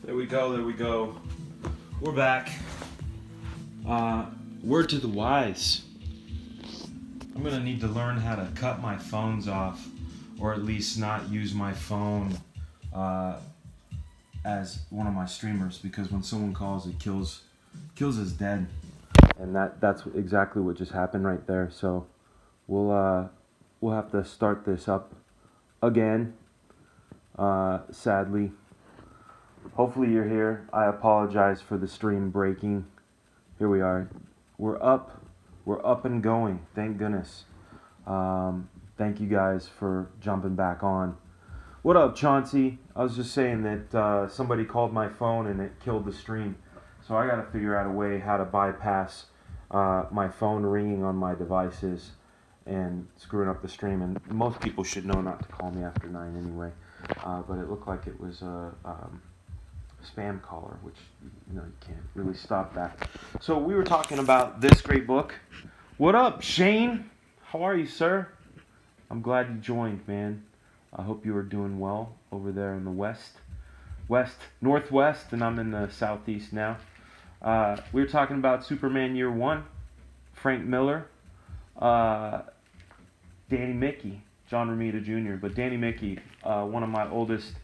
There we go, there we go. We're back. Word to the wise. I'm gonna need to learn how to cut my phones off, or at least not use my phone as one of my streamers, because when someone calls, it kills us dead. And that's exactly what just happened right there. So we'll have to start this up again. Sadly. Hopefully you're here. I apologize for the stream breaking. Here we are. We're up and going. Thank goodness. Thank you guys for jumping back on. What up, Chauncey? I was just saying that somebody called my phone and it killed the stream. So I got to figure out a way how to bypass my phone ringing on my devices and screwing up the stream. And most people should know not to call me after 9 anyway. But it looked like it was a spam caller, which you can't really stop that. So we were talking about this great book. What up, Shane? How are you, sir? I'm glad you joined, man. I hope you are doing well over there in the northwest, and I'm in the southeast now. We were talking about Superman Year One, Frank Miller, Danny Mickey, John Romita Jr., but Danny Mickey, one of my oldest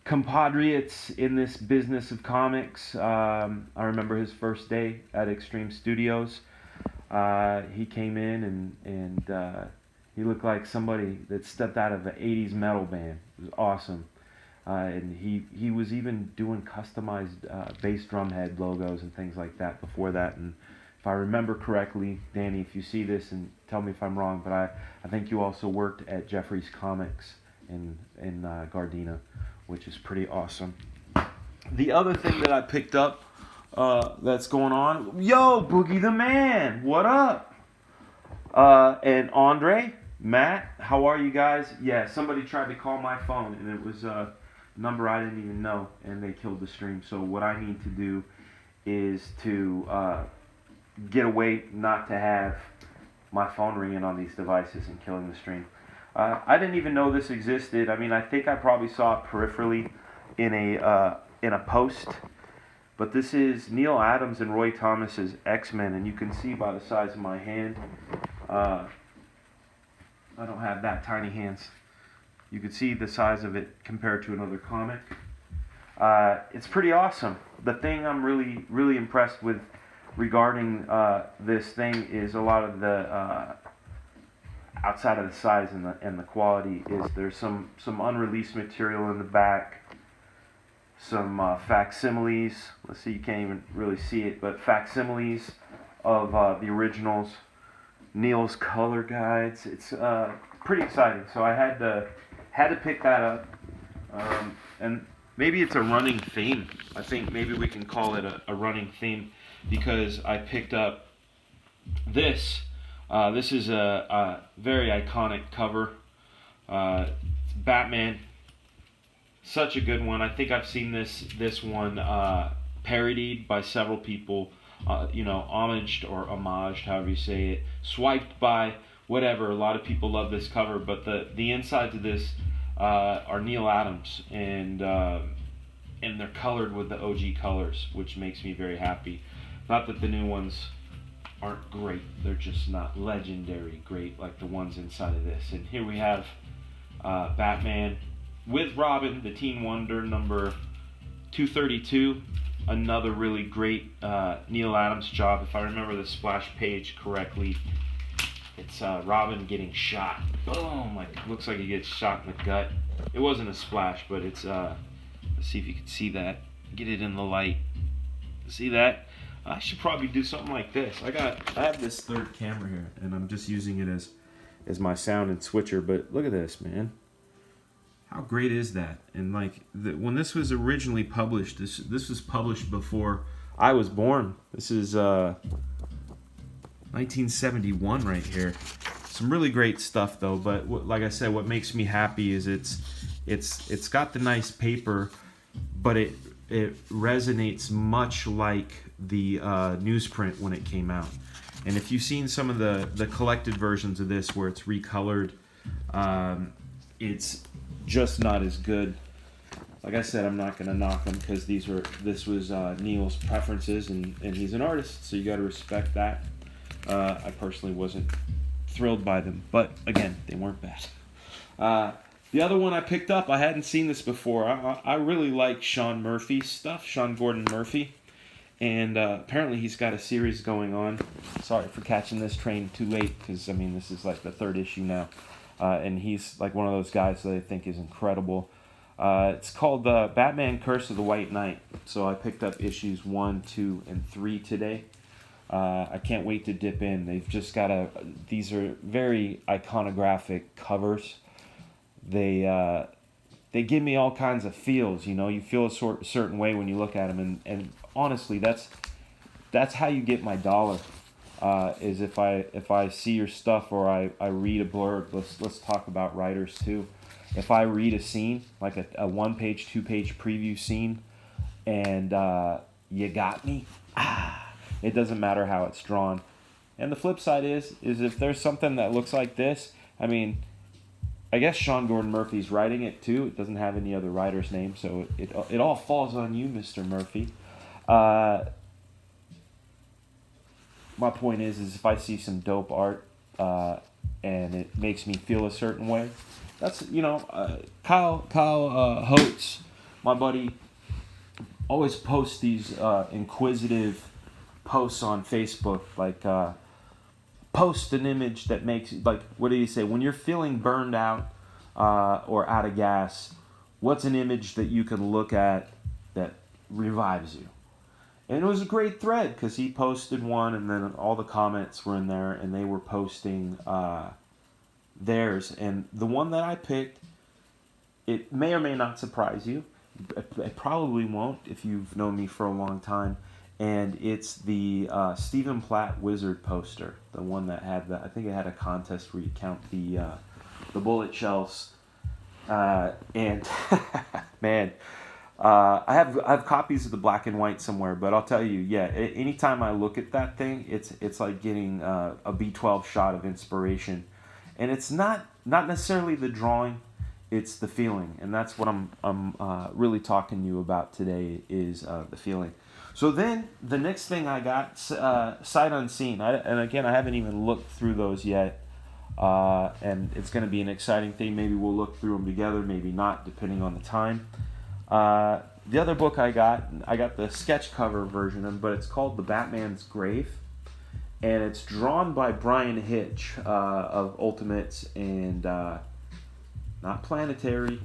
compatriots in this business of comics. I remember his first day at Extreme Studios. He came in and he looked like somebody that stepped out of an 80s metal band. It was awesome. And he was even doing customized bass drum head logos and things like that before that. And if I remember correctly, Danny, if you see this and tell me if I'm wrong, but I think you also worked at Jeffrey's Comics in Gardena, which is pretty awesome. The other thing that I picked up that's going on, yo, Boogie the Man, what up? And Andre, Matt, how are you guys? Yeah, somebody tried to call my phone, and it was a number I didn't even know, and they killed the stream. So what I need to do is to get away not to have my phone ringing on these devices and killing the stream. I didn't even know this existed. I mean, I think I probably saw it peripherally in a post. But this is Neil Adams and Roy Thomas's X-Men, and you can see by the size of my hand. I don't have that tiny hands. You can see the size of it compared to another comic. It's pretty awesome. The thing I'm really, really impressed with regarding this thing is a lot of the outside of the size and the quality is there's some unreleased material in the back, some facsimiles. Let's see, you can't even really see it, but facsimiles of the originals, Neil's color guides. It's pretty exciting. So I had to pick that up, and maybe it's a running theme. I think maybe we can call it a running theme, because I picked up this. This is a very iconic cover. Batman, such a good one. I think I've seen this one parodied by several people. Homaged or homaged, however you say it, swiped by, whatever. A lot of people love this cover, but the insides of this are Neil Adams, and they're colored with the OG colors, which makes me very happy. Not that the new ones aren't great, they're just not legendary great like the ones inside of this. And here we have Batman with Robin, the Teen Wonder, number 232. Another really great Neil Adams job. If I remember the splash page correctly, it's Robin getting shot. Boom! Looks like he gets shot in the gut. It wasn't a splash, but it's let's see if you can see that. Get it in the light. See that? I should probably do something like this. I have this third camera here, and I'm just using it as my sound and switcher. But look at this, man. How great is that? And when this was originally published, this was published before I was born. This is 1971 right here. Some really great stuff though. But like I said, what makes me happy is it's got the nice paper, but it resonates much like the newsprint when it came out. And if you've seen some of the collected versions of this where it's recolored, it's just not as good. like I said, I'm not gonna knock them because this was Neil's preferences, and he's an artist, so you got to respect that. I personally wasn't thrilled by them, but again, they weren't bad. The other one I picked up, I hadn't seen this before. I really like Sean Murphy's stuff, Sean Gordon Murphy, and apparently he's got a series going on. Sorry for catching this train too late, because I mean this is like the third issue now, and he's like one of those guys that I think is incredible. It's called Batman Curse of the White Knight. So I picked up issues 1, 2, and 3 today. I can't wait to dip in. They've just got these are very iconographic covers. They give me all kinds of feels. You know, you feel a certain way when you look at them, and honestly, that's how you get my dollar. Is if I see your stuff or I read a blurb. Let's talk about writers too. If I read a scene, like a 1-page, 2-page preview scene, and you got me, it doesn't matter how it's drawn. And the flip side is if there's something that looks like this, I mean, I guess Sean Gordon Murphy's writing it too. It doesn't have any other writer's name, so it all falls on you, Mr. Murphy. My point is if I see some dope art and it makes me feel a certain way, that's, Kyle Holtz, my buddy, always posts these inquisitive posts on Facebook, like post an image that makes, like, what do you say, when you're feeling burned out or out of gas, what's an image that you can look at that revives you? And it was a great thread because he posted one, and then all the comments were in there, and they were posting theirs. And the one that I picked, it may or may not surprise you. It probably won't if you've known me for a long time. And it's the Stephen Platt Wizard poster, the one that had I think it had a contest where you count the bullet shells. And man, I have copies of the black and white somewhere, but I'll tell you, yeah, anytime I look at that thing, it's like getting a B12 shot of inspiration, and it's not necessarily the drawing, it's the feeling, and that's what I'm really talking to you about today is the feeling. So then the next thing I got, Sight Unseen, and again I haven't even looked through those yet, and it's going to be an exciting thing. Maybe we'll look through them together, maybe not, depending on the time. The other book I got the sketch cover version of, but it's called The Batman's Grave, and it's drawn by Brian Hitch of Ultimates and not Planetary,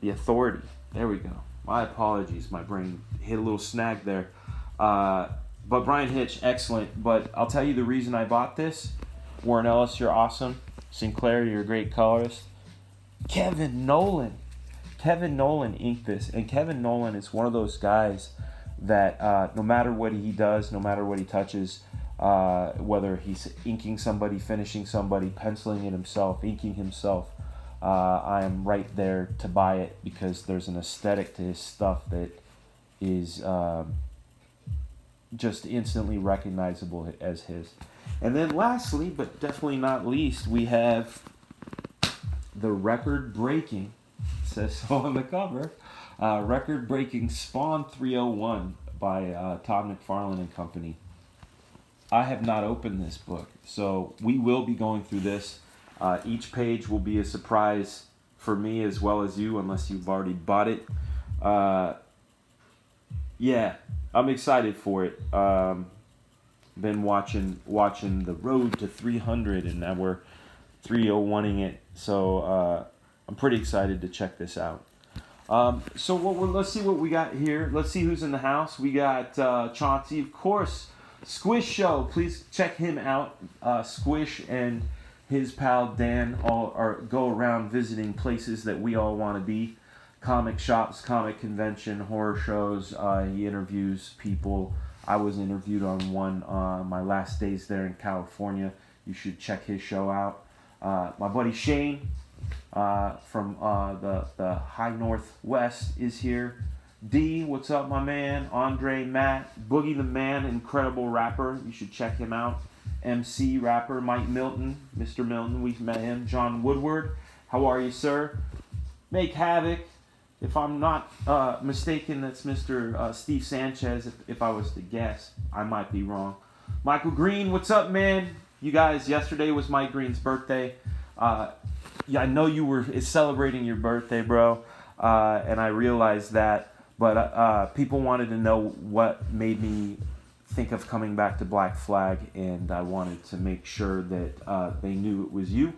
The Authority. There we go. My apologies, my brain hit a little snag there. But Brian Hitch, excellent. But I'll tell you the reason I bought this. Warren Ellis, you're awesome. Sinclair, you're a great colorist. Kevin Nolan inked this, and Kevin Nolan is one of those guys that no matter what he does, no matter what he touches, whether he's inking somebody, finishing somebody, penciling it himself, inking himself, I am right there to buy it because there's an aesthetic to his stuff that is just instantly recognizable as his. And then lastly, but definitely not least, we have the record-breaking, says so on the cover, record-breaking Spawn 301 by Todd McFarlane and Company. I have not opened this book, so we will be going through this. Each page will be a surprise for me as well as you, unless you've already bought it. Yeah, I'm excited for it. Been watching The Road to 300, and now we're 301ing it. So I'm pretty excited to check this out. So let's see what we got here. Let's see who's in the house. We got Chauncey, of course. Squish Show, please check him out. Squish and his pal Dan go around visiting places that we all want to be. Comic shops, comic convention, horror shows. He interviews people. I was interviewed on one my last days there in California. You should check his show out. My buddy Shane from the High Northwest is here. D, what's up, my man? Andre, Matt, Boogie the Man, incredible rapper. You should check him out. MC rapper Mike Milton, Mr. Milton, we've met him. John Woodward, how are you, sir? Make Havoc, If I'm not mistaken, that's Mr. Steve Sanchez. If I was to guess, I might be wrong. Michael Green, what's up, man? You guys, yesterday was Mike Green's birthday. Yeah, I know you were celebrating your birthday, bro, and I realized that. But people wanted to know what made me think of coming back to Black Flag, and I wanted to make sure that they knew it was you.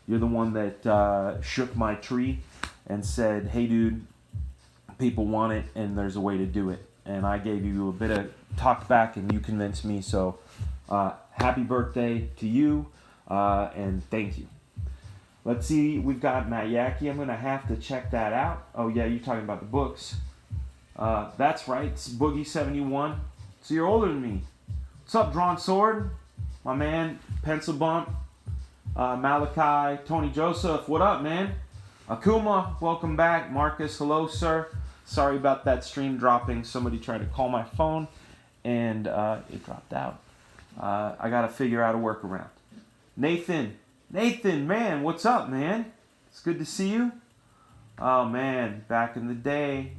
You're the one that shook my tree and said, hey, dude, people want it, and there's a way to do it. And I gave you a bit of talk back, and you convinced me. So happy birthday to you, and thank you. Let's see, we've got Matt Yackey. I'm going to have to check that out. Oh, yeah, you're talking about the books. That's right, it's Boogie 71. So you're older than me. What's up, Drawn Sword? My man, Pencil Bump, Malachi, Tony Joseph. What up, man? Akuma, welcome back. Marcus, hello, sir. Sorry about that stream dropping. Somebody tried to call my phone, and it dropped out. I got to figure out a workaround. Nathan, man, what's up, man? It's good to see you. Oh, man, back in the day.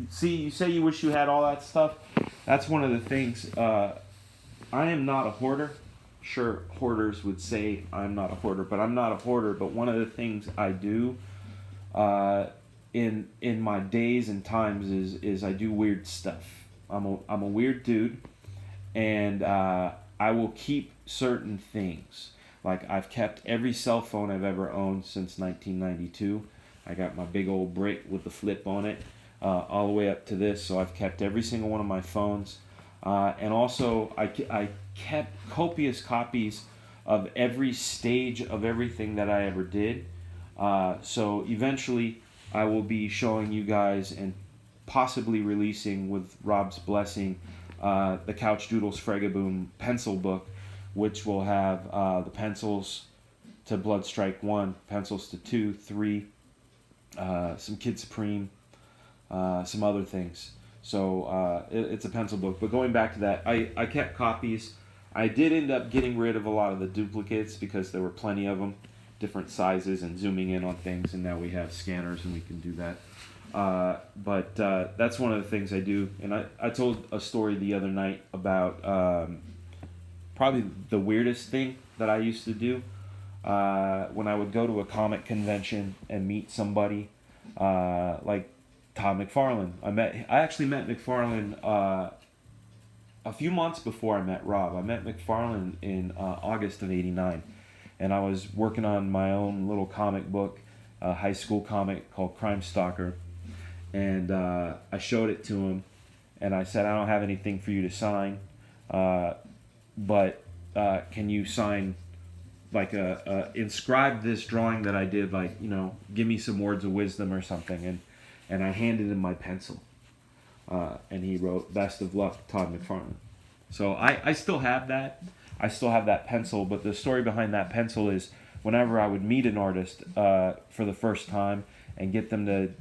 See, you say you wish you had all that stuff. That's one of the things. I am not a hoarder. Sure, hoarders would say I'm not a hoarder, but I'm not a hoarder. But one of the things I do in my days and times is I do weird stuff. I'm a weird dude, and I will keep certain things. Like, I've kept every cell phone I've ever owned since 1992. I got my big old brick with the flip on it, all the way up to this. So I've kept every single one of my phones. And also, I kept copious copies of every stage of everything that I ever did. So eventually, I will be showing you guys and possibly releasing, with Rob's blessing, the Couchdoodles Fragaboom pencil book, which will have the pencils to Blood Strike 1, pencils to 2, 3, some Kid Supreme, some other things. So it's a pencil book. But going back to that, I kept copies. I did end up getting rid of a lot of the duplicates because there were plenty of them, different sizes, and zooming in on things. And now we have scanners and we can do that. But that's one of the things I do. And I told a story the other night about probably the weirdest thing that I used to do. When I would go to a comic convention and meet somebody like Todd McFarlane. I actually met McFarlane a few months before I met Rob. I met McFarlane in August of '89, and I was working on my own little comic book, high school comic called Crime Stalker, and I showed it to him, and I said, I don't have anything for you to sign, but can you sign, like, inscribe this drawing that I did, like, give me some words of wisdom or something. And I handed him my pencil. And he wrote, best of luck, Todd McFarlane. So I still have that. I still have that pencil, but the story behind that pencil is whenever I would meet an artist for the first time and get them to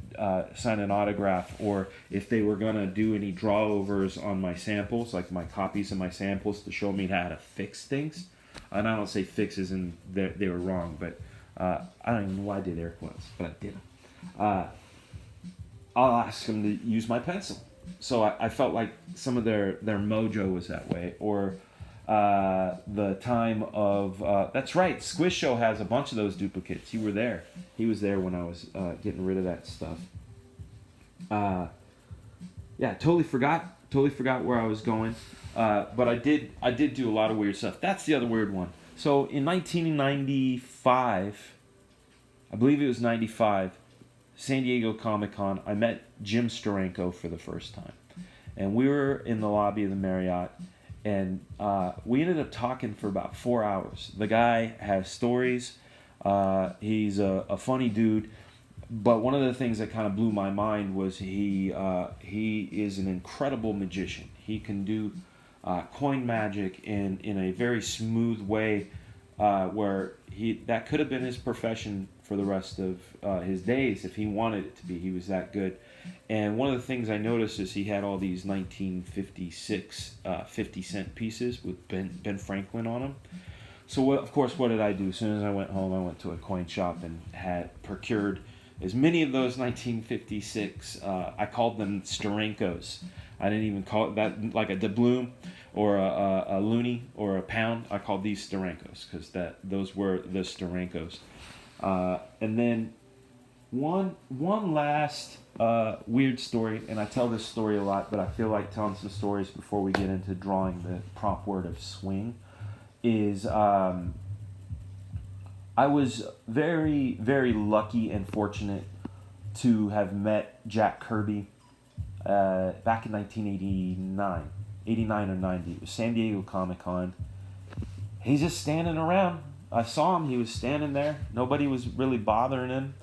sign an autograph, or if they were going to do any draw-overs on my samples, like my copies of my samples, to show me how to fix things. And I don't say fixes and they were wrong, but I don't even know why I did air quotes, but I did them. I'll ask them to use my pencil. So I felt like some of their mojo was that way. Or the time of, that's right, Squish Show has a bunch of those duplicates. You were there. He was there when I was getting rid of that stuff. Yeah, totally forgot where I was going. But I did do a lot of weird stuff. That's the other weird one. So in 1995, I believe it was 95, San Diego Comic-Con, I met Jim Steranko for the first time. And we were in the lobby of the Marriott, and we ended up talking for about 4 hours. The guy has stories. He's a funny dude. But one of the things that kind of blew my mind was he is an incredible magician. He can do coin magic in a very smooth way, where that could have been his profession for the rest of his days if he wanted it to be. He was that good. And one of the things I noticed is he had all these 1956 50-cent pieces with Ben Franklin on them. So of course, what did I do? As soon as I went home, I went to a coin shop and had procured is many of those 1956, I called them Sterenkos. I didn't even call it that, like a doubloon or a loonie or a pound. I called these Sterenkos because those were the Sterenkos. And then one last weird story, and I tell this story a lot, but I feel like telling some stories before we get into drawing the prompt word of swing, is I was very, very lucky and fortunate to have met Jack Kirby back in 1989, 89 or 90. It was San Diego Comic-Con. He's just standing around. I saw him. He was standing there. Nobody was really bothering him.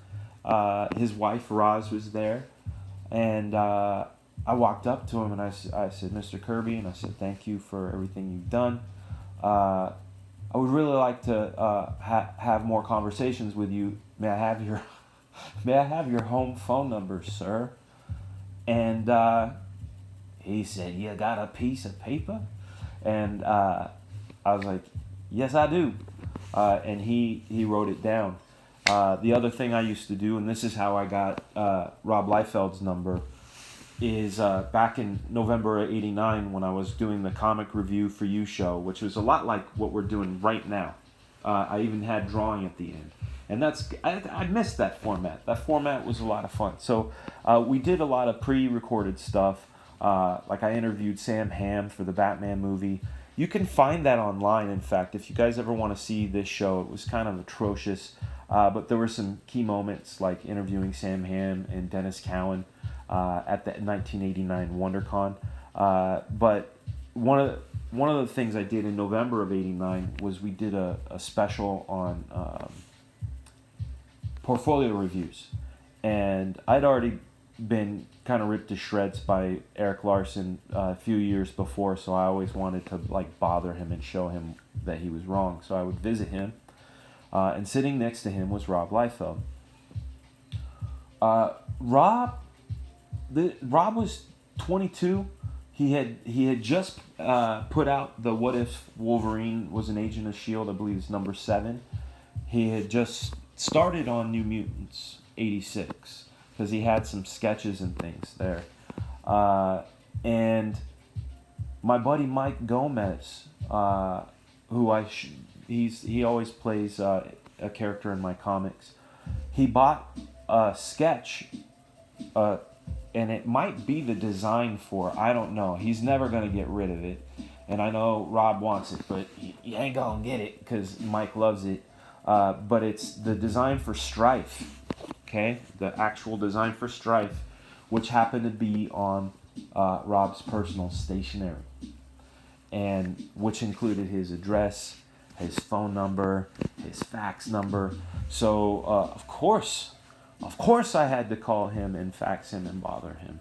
His wife, Roz, was there. And I walked up to him and I said, Mr. Kirby, and I said, thank you for everything you've done. I would really like to have more conversations with you. May I have your home phone number, sir? And he said, you got a piece of paper? And I was like, yes, I do. And he wrote it down. The other thing I used to do, and this is how I got Rob Liefeld's number, is back in November of '89 when I was doing the comic review for you show, which was a lot like what we're doing right now. I even had drawing at the end. And I missed that format. That format was a lot of fun. So we did a lot of pre-recorded stuff. Like I interviewed Sam Hamm for the Batman movie. You can find that online, in fact. If you guys ever want to see this show, it was kind of atrocious. But there were some key moments, like interviewing Sam Hamm and Dennis Cowan at the 1989 WonderCon. But one of the things I did in November of '89 was we did a special on portfolio reviews. And I'd already been kind of ripped to shreds by Eric Larson a few years before, so I always wanted to like bother him and show him that he was wrong. So I would visit him. And sitting next to him was Rob Liefeld. Rob was 22. He had just put out the What If Wolverine was an Agent of S.H.I.E.L.D., I believe it's number 7. He had just started on New Mutants, 86, because he had some sketches and things there. And my buddy Mike Gomez, who he always plays a character in my comics. He bought a sketch, and it might be the design for, I don't know. He's never going to get rid of it. And I know Rob wants it, but you ain't going to get it because Mike loves it. But it's the design for Strife, okay? The actual design for Strife, which happened to be on Rob's personal stationery, and which included his address, his phone number, his fax number. So, of course I had to call him and fax him and bother him.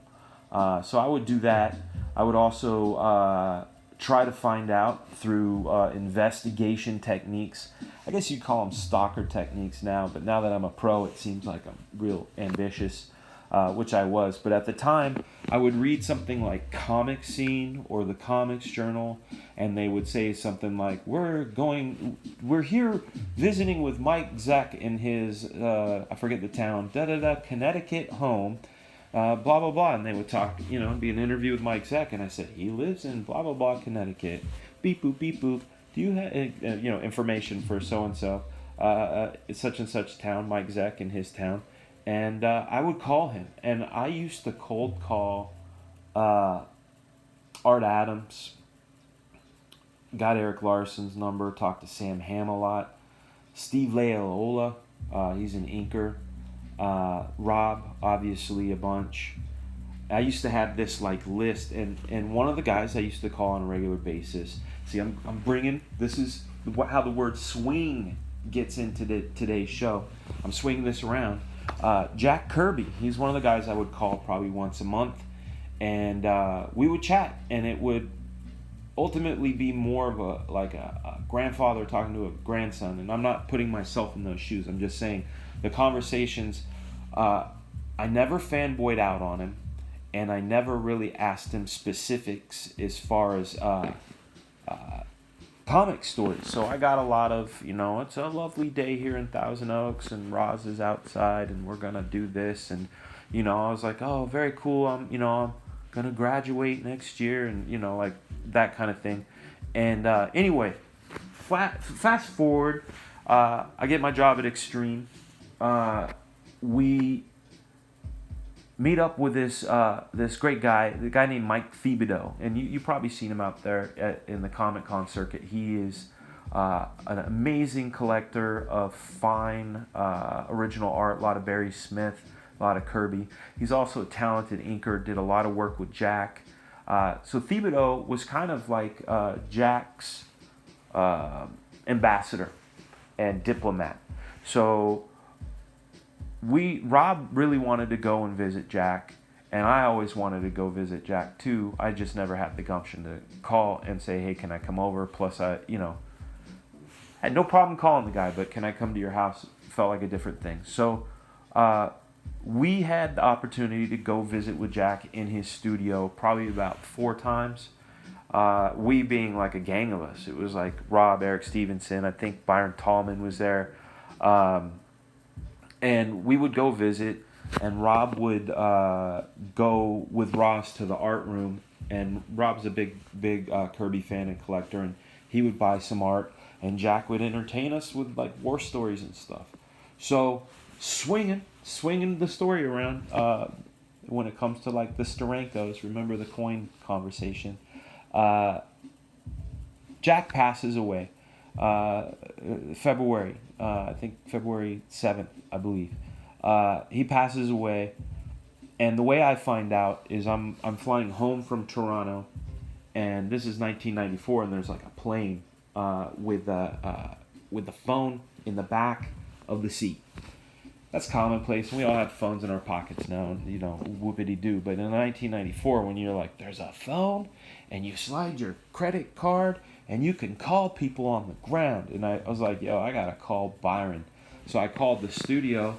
So I would do that. I would also try to find out through investigation techniques. I guess you'd call them stalker techniques now, but now that I'm a pro, it seems like I'm real ambitious, which I was. But at the time, I would read something like Comic Scene or the Comics Journal, and they would say something like, we're here visiting with Mike Zeck in his, I forget the town, Connecticut home, blah, blah, blah. And they would talk, it'd be an interview with Mike Zeck, and I said, he lives in blah, blah, blah, Connecticut. Beep, boop, beep, boop. Do you have, information for so-and-so, such and such town, Mike Zeck in his town? And I would call him. And I used to cold call Art Adams, got Eric Larson's number, talked to Sam Hamm a lot, Steve Lealola, he's an inker, Rob, obviously a bunch. I used to have this list, and one of the guys I used to call on a regular basis. See, I'm bringing, this is how the word swing gets into today's show. I'm swinging this around. Jack Kirby, he's one of the guys I would call probably once a month, and we would chat, and it would ultimately be more of a grandfather talking to a grandson. And I'm not putting myself in those shoes. I'm just saying the conversations. I never fanboyed out on him, and I never really asked him specifics as far as comic stories. So I got a lot of, it's a lovely day here in Thousand Oaks, and Roz is outside, and we're gonna do this, and I was like, oh, very cool. I'm gonna graduate next year, and like that kind of thing. And anyway, fast forward, I get my job at Extreme. We meet up with this great guy, the guy named Mike Thibodeau, and you probably seen him out there in the Comic Con circuit. He is an amazing collector of fine original art, a lot of Barry Smith, a lot of Kirby. He's also a talented inker, did a lot of work with Jack. So Thibodeau was kind of like Jack's ambassador and diplomat. So Rob really wanted to go and visit Jack, and I always wanted to go visit Jack too. I just never had the gumption to call and say, hey, can I come over? Plus, I had no problem calling the guy, but can I come to your house? Felt like a different thing. So we had the opportunity to go visit with Jack in his studio probably about 4 times. We being like a gang of us. It was like Rob, Eric Stevenson, I think Byron Tallman was there. And we would go visit, and Rob would go with Ross to the art room. And Rob's a big Kirby fan and collector, and he would buy some art, and Jack would entertain us with like war stories and stuff. So swinging the story around when it comes to like the Starankos. Remember the coin conversation? Jack passes away February. I think February 7th, I believe. He passes away, and the way I find out is I'm flying home from Toronto, and this is 1994, and there's like a plane with the phone in the back of the seat. That's commonplace. We all have phones in our pockets now, whoopity-doo. But in 1994, when you're like, there's a phone, and you slide your credit card, and you can call people on the ground. And I was like, yo, I got to call Byron. So I called the studio,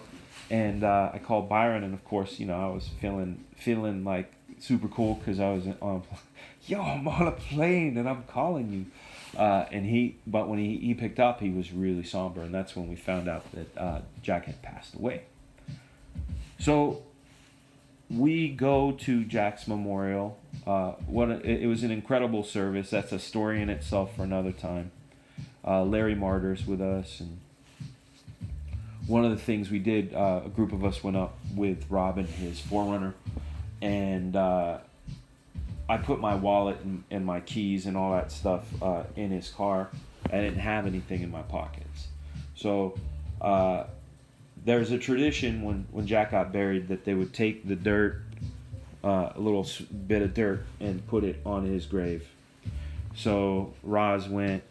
and I called Byron, and of course, I was feeling like super cool because I was on, yo, I'm on a plane, and I'm calling you. But when he picked up, he was really somber, and that's when we found out that Jack had passed away. So we go to Jack's memorial. It was an incredible service. That's a story in itself for another time. Larry Martyrs with us, and one of the things we did, a group of us went up with Rob and his Forerunner, and I put my wallet and my keys and all that stuff in his car. I didn't have anything in my pockets. So there's a tradition when Jack got buried that they would take the dirt, a little bit of dirt, and put it on his grave. So Roz went,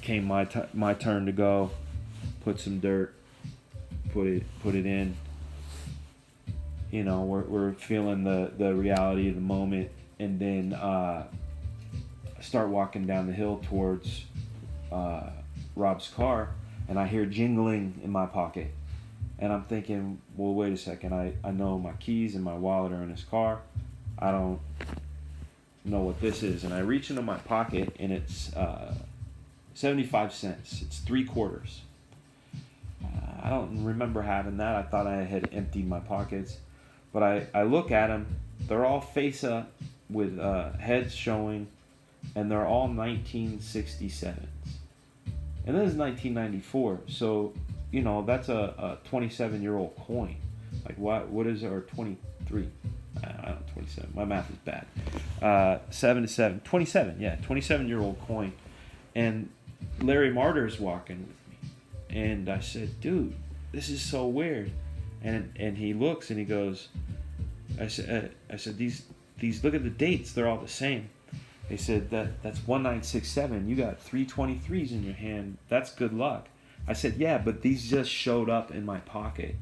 came my turn to go, put some dirt, put it in. We're feeling the reality of the moment, and then start walking down the hill towards Rob's car, and I hear jingling in my pocket, and I'm thinking, well, wait a second, I know my keys and my wallet are in his car. I don't know what this is, and I reach into my pocket, and it's 75 cents. It's 3 quarters. I don't remember having that. I thought I had emptied my pockets. But I look at them, they're all face up with heads showing, and they're all 1967s. And this is 1994, so, that's a 27-year-old coin. Like, what is it, or 23? I don't know, 27. My math is bad. 7 to 7. 27, yeah, 27-year-old coin. And Larry Martyr's walking with me. And I said, dude, this is so weird. And he looks and he goes, I said these look at the dates, they're all the same. They said that's 1967. You got 323s in your hand. That's good luck. I said, yeah, but these just showed up in my pocket.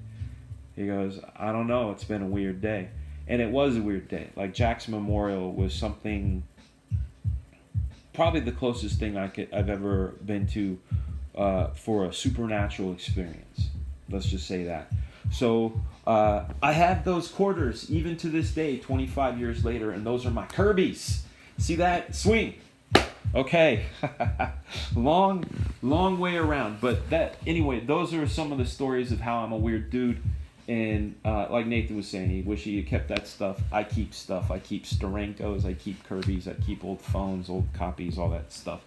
He goes, I don't know. It's been a weird day, and it was a weird day. Like Jack's memorial was something, probably the closest thing I've ever been to for a supernatural experience. Let's just say that. So I have those quarters even to this day, 25 years later, and those are my Kirby's. See that? Swing. Okay. long way around. But anyway, those are some of the stories of how I'm a weird dude. And like Nathan was saying, he wish he had kept that stuff. I keep stuff. I keep Sterenkos. I keep Kirby's. I keep old phones, old copies, all that stuff.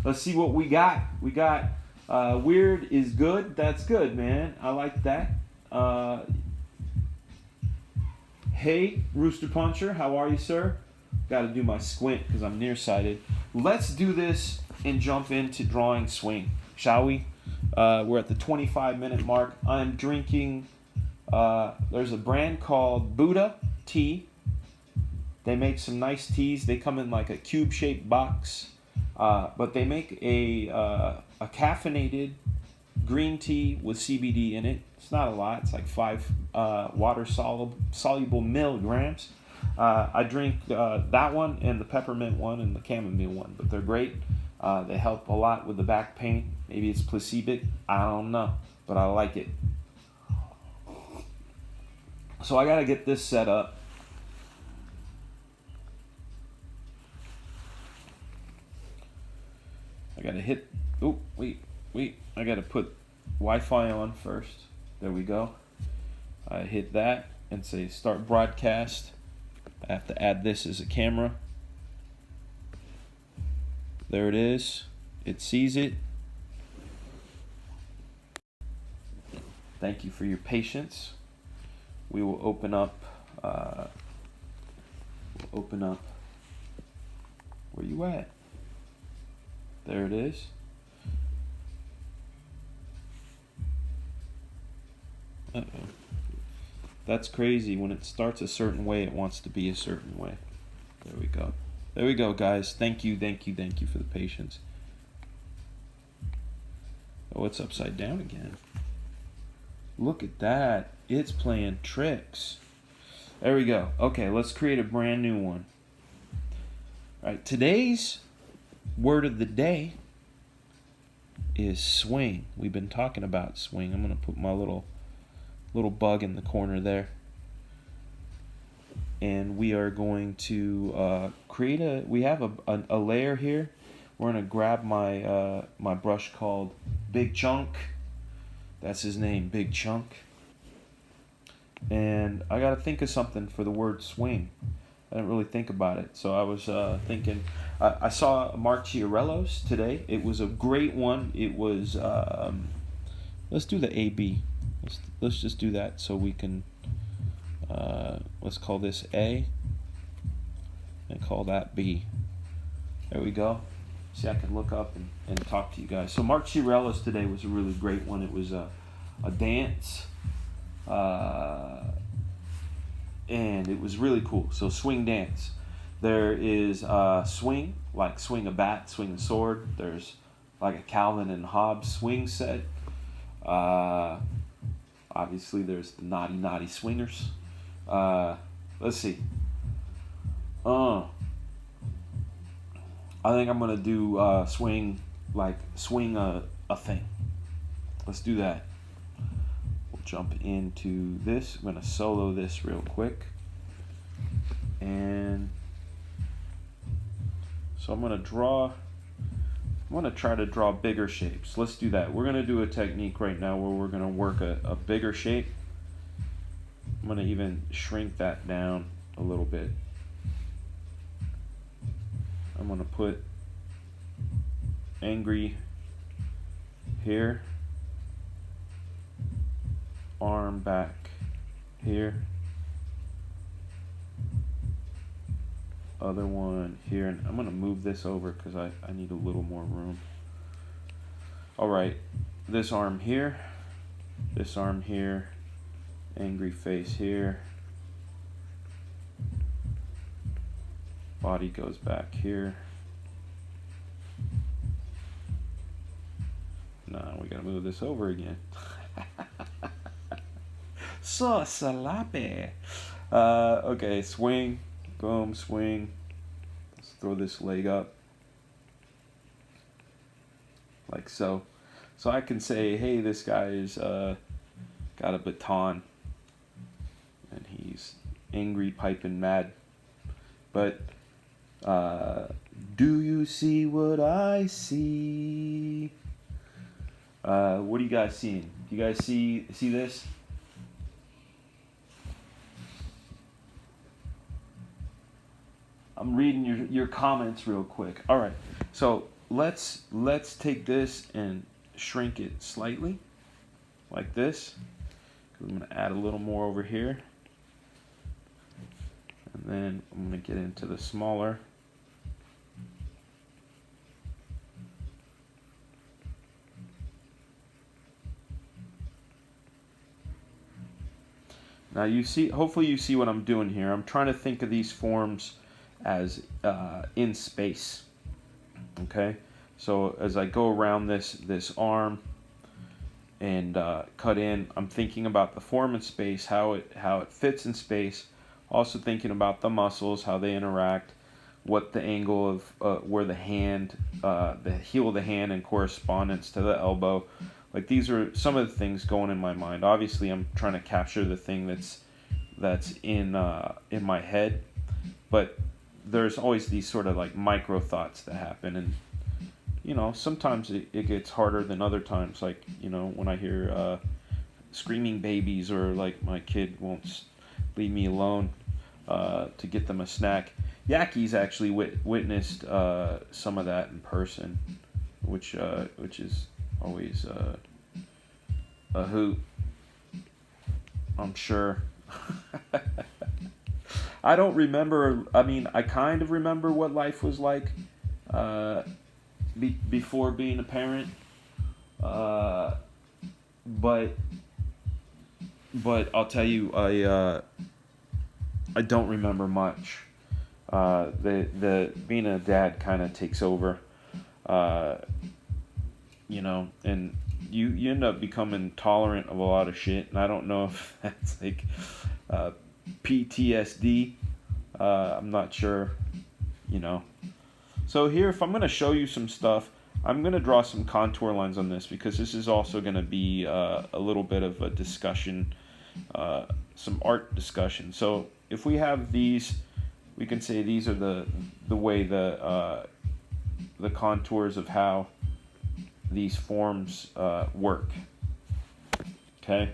Let's see what we got. We got weird is good. That's good, man. I like that. Hey, Rooster Puncher. How are you, sir? Got to do my squint because I'm nearsighted. Let's do this and jump into drawing swing, shall we? We're at the 25-minute mark. I'm drinking... there's a brand called Buddha Tea. They make some nice teas. They come in like a cube-shaped box. But they make a caffeinated green tea with CBD in it. It's not a lot. It's like 5 water-soluble milligrams. I drink that one and the peppermint one and the chamomile one. But they're great. They help a lot with the back pain. Maybe it's placebic. I don't know. But I like it. So I gotta get this set up. I gotta hit. Oh, wait. I gotta put Wi-Fi on first. There we go. I hit that and say start broadcast. I have to add this as a camera. There it is. It sees it. Thank you for your patience. We will open up. Where you at? There it is. Uh-oh. That's crazy. When it starts a certain way, it wants to be a certain way. There we go. There we go, guys. Thank you for the patience. Oh, it's upside down again. Look at that. It's playing tricks. There we go. Okay, let's create a brand new one. All right, today's word of the day is swing. We've been talking about swing. I'm going to put my little bug in the corner there. And we are going to create we have a layer here. We're going to grab my my brush called Big Chunk. That's his name, Big Chunk. And I got to think of something for the word swing. I didn't really think about it. So I was thinking, I saw Mark Chiarello's today. It was a great one. It was, let's do the A-B. Let's just do that so we can, let's call this A and call that B. There we go. See, I can look up and talk to you guys. So Mark Chiarello's today was a really great one. It was a dance. And it was really cool. So swing dance. There is swing, like swing a bat, swing a sword. There's like a Calvin and Hobbes swing set. Obviously, there's the naughty swingers. Let's see. I think I'm gonna do swing a thing. Let's do that. Jump into this. I'm going to solo this real quick. And so I'm going to try to draw bigger shapes. Let's do that. We're going to do a technique right now where we're going to work a bigger shape. I'm going to even shrink that down a little bit. I'm going to put angry here. Arm back here, other one here, and I'm gonna move this over because I need a little more room. All right, this arm here, angry face here, body goes back here. Nah, we gotta move this over again. So sloppy. Okay, swing, boom, swing. Let's throw this leg up. Like so. So I can say, hey, this guy's got a baton. And he's angry, piping mad. But Do you see what I see? What are you guys seeing? Do you guys see this? I'm reading your comments real quick. All right, so let's take this and shrink it slightly, like this. I'm gonna add a little more over here, and then I'm gonna get into the smaller. Now you see, hopefully you see what I'm doing here. I'm trying to think of these forms as in space. Okay, so as I go around this arm and cut in, I'm thinking about the form in space, how it fits in space. Also thinking about the muscles, how they interact, what the angle of where the hand, the heel of the hand in correspondence to the elbow. Like, these are some of the things going in my mind. Obviously, I'm trying to capture the thing that's in my head, but there's always these sort of like micro thoughts that happen, and sometimes it gets harder than other times. Like, when I hear screaming babies, or like my kid won't leave me alone to get them a snack. Yaki's actually witnessed some of that in person, which is always a hoot, I'm sure. I don't remember. I mean, I kind of remember what life was like before being a parent, but I'll tell you, I don't remember much. The being a dad kind of takes over, and you end up becoming tolerant of a lot of shit, and I don't know if that's like PTSD. I'm not sure, So here, if I'm going to show you some stuff, I'm going to draw some contour lines on this, because this is also going to be a little bit of a discussion, some art discussion. So if we have these, we can say these are the way the contours of how these forms work. Okay,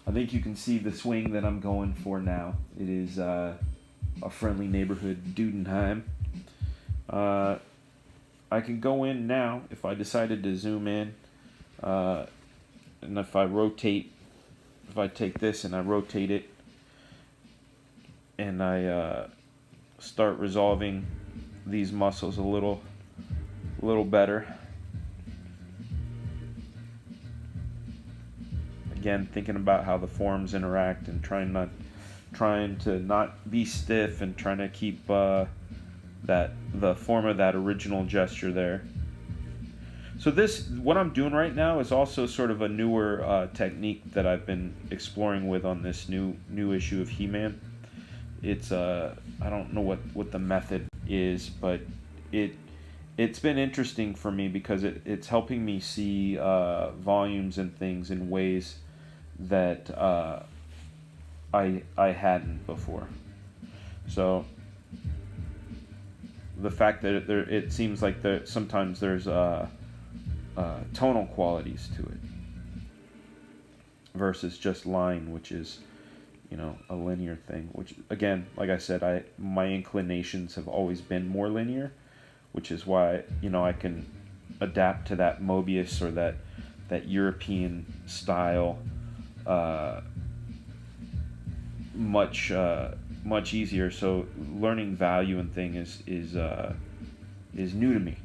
I think you can see the swing that I'm going for now. It is a friendly neighborhood Dudenheim. I can go in now if I decided to zoom in, and if I take this and I rotate it, and I start resolving these muscles a little better. Again, thinking about how the forms interact, and trying to not be stiff, and trying to keep the form of that original gesture there. So what I'm doing right now is also sort of a newer technique that I've been exploring with on this new issue of He-Man. It's I don't know what the method is, but it's been interesting for me, because it's helping me see volumes and things in ways that I hadn't before. So the fact that it seems like sometimes there's tonal qualities to it versus just line, which is a linear thing. Which, again, like I said, my inclinations have always been more linear, which is why I can adapt to that Mobius or that European style much easier. So learning value and thing is new to me,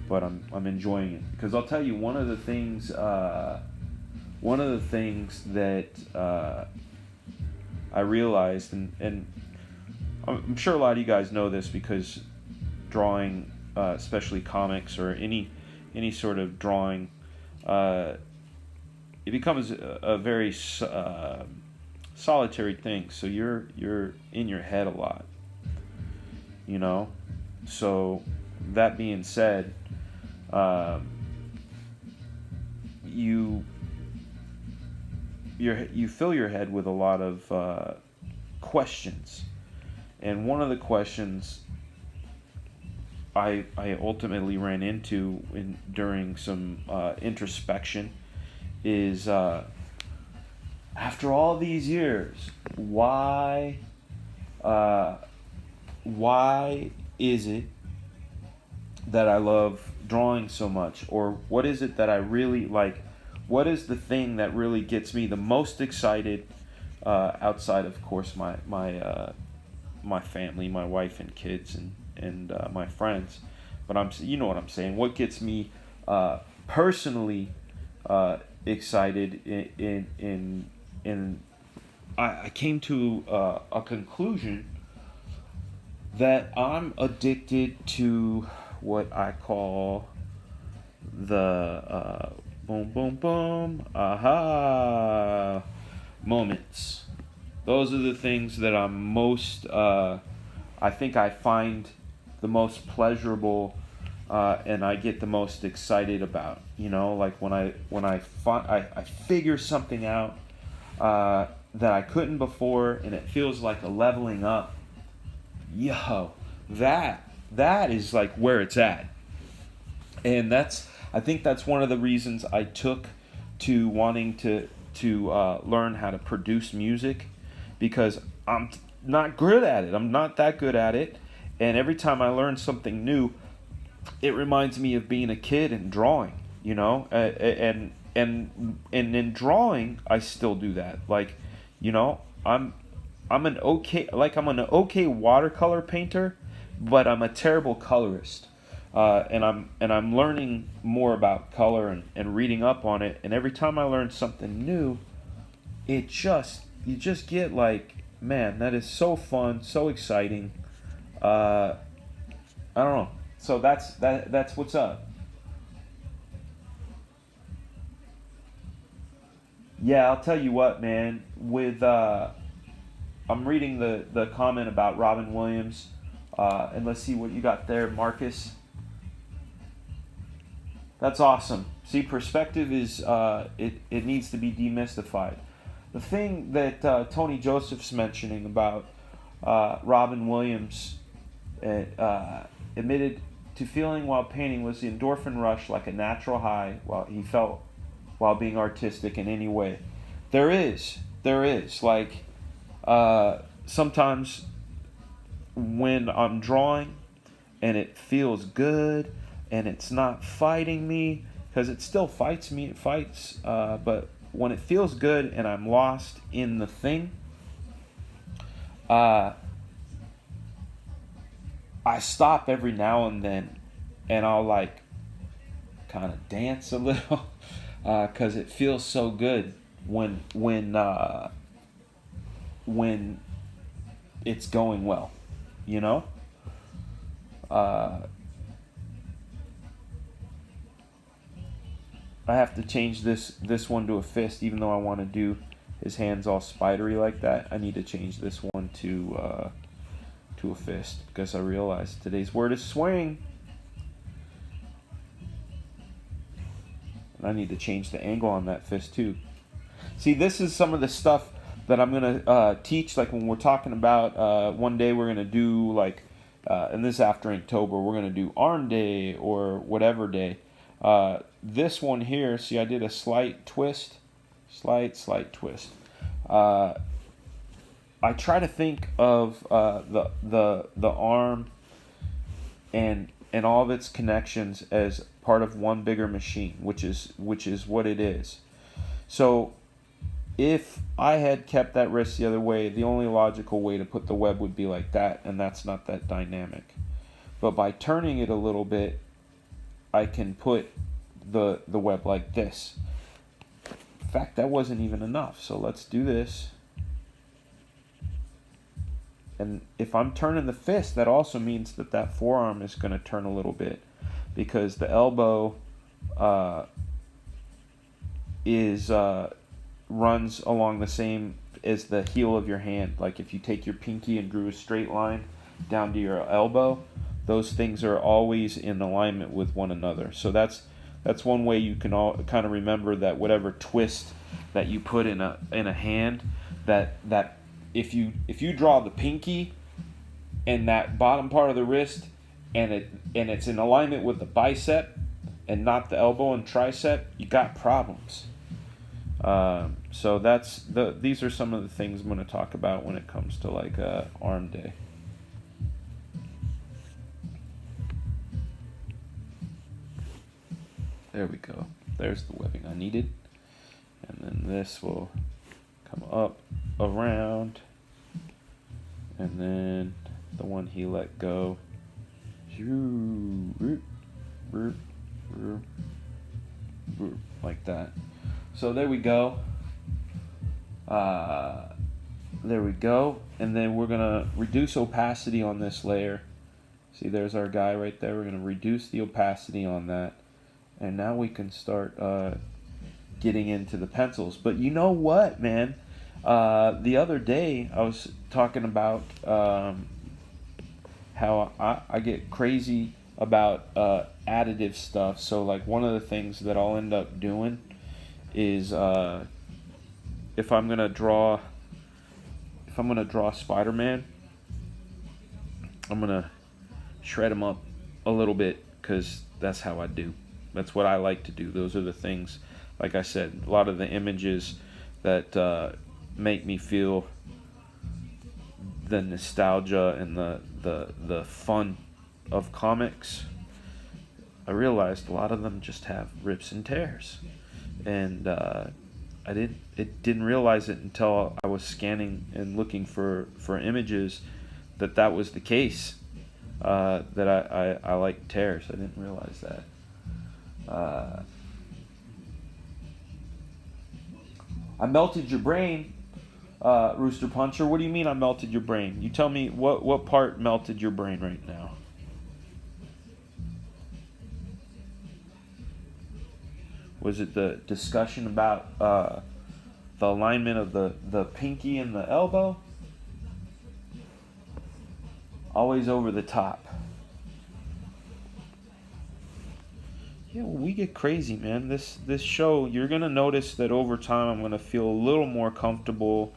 but I'm enjoying it, because I'll tell you one of the things that I realized, and I'm sure a lot of you guys know this, because drawing, especially comics or any sort of drawing, it becomes a very solitary thing. So you're in your head a lot, So that being said, you fill your head with a lot of questions, and one of the questions I ultimately ran into during some introspection is, after all these years, uh, why is it that I love drawing so much? Or what is it that I really like? What is the thing that really gets me the most excited, outside, of course, my family, my wife and kids, and my friends? But you know what I'm saying. What gets me personally excited in I came to a conclusion that I'm addicted to what I call the boom, boom, boom, aha moments. Those are the things that I'm most, I think I find the most pleasurable, and I get the most excited about. You know, like I figure something out that I couldn't before, and it feels like a leveling up. Yo, that is like where it's at, and I think that's one of the reasons I took to wanting to learn how to produce music, because I'm not good at it. I'm not that good at it, and every time I learn something new, it reminds me of being a kid and drawing. You know, and in drawing, I still do that. Like, you know, I'm an okay watercolor painter, but I'm a terrible colorist. And I'm learning more about color and reading up on it. And every time I learn something new, you just get like, man, that is so fun, so exciting. I don't know. So that's what's up. Yeah, I'll tell you what, man. With I'm reading the comment about Robin Williams, and let's see what you got there, Marcus. That's awesome. See, perspective is it needs to be demystified. The thing that Tony Joseph's mentioning about Robin Williams admitted to feeling while painting was the endorphin rush, like a natural high while he felt while being artistic in any way. There is like, sometimes when I'm drawing and it feels good and it's not fighting me, because it still fights me, it fights, but when it feels good and I'm lost in the thing, uh, I stop every now and then, and I'll like kind of dance a little, because it feels so good when it's going well, you know. Uh, I have to change this one to a fist, even though I want to do his hands all spidery like that. I need to change this one to a fist, because I realized today's word is swing, and I need to change the angle on that fist too. See, this is some of the stuff that I'm gonna teach. Like when we're talking about one day we're gonna do like, and this after Inktober, we're gonna do Arm Day or whatever day. This one here, see, I did a slight twist, slight twist. I try to think of the arm and all of its connections as part of one bigger machine, which is what it is. So if I had kept that wrist the other way, the only logical way to put the web would be like that, and that's not that dynamic. But by turning it a little bit, I can put the web like this. In fact, that wasn't even enough. So let's do this. And if I'm turning the fist, that also means that forearm is going to turn a little bit, because the elbow is runs along the same as the heel of your hand. Like if you take your pinky and drew a straight line down to your elbow, those things are always in alignment with one another. So that's one way you can all kind of remember that whatever twist that you put in a hand, that if you draw the pinky and that bottom part of the wrist and it's in alignment with the bicep and not the elbow and tricep, you got problems. So these are some of the things I'm going to talk about when it comes to like arm day. There we go. There's the webbing I needed. And then this will come up, around, and then the one he let go, like that. So there we go. There we go. And then we're going to reduce opacity on this layer. See, there's our guy right there. We're going to reduce the opacity on that. And now we can start getting into the pencils. But you know what, man? The other day I was talking about how I get crazy about additive stuff. So like one of the things that I'll end up doing is if I'm gonna draw Spider-Man, I'm gonna shred him up a little bit because that's how I do. That's what I like to do. Those are the things, like I said, a lot of the images that make me feel the nostalgia and the fun of comics. I realized a lot of them just have rips and tears, and I didn't realize it until I was scanning and looking for images that was the case. That I like tears. I didn't realize that. I melted your brain, Rooster Puncher. What do you mean I melted your brain? You tell me what part melted your brain right now. Was it the discussion about the alignment of the pinky and the elbow? Always over the top. Yeah, well, we get crazy, man. This show, you're going to notice that over time I'm going to feel a little more comfortable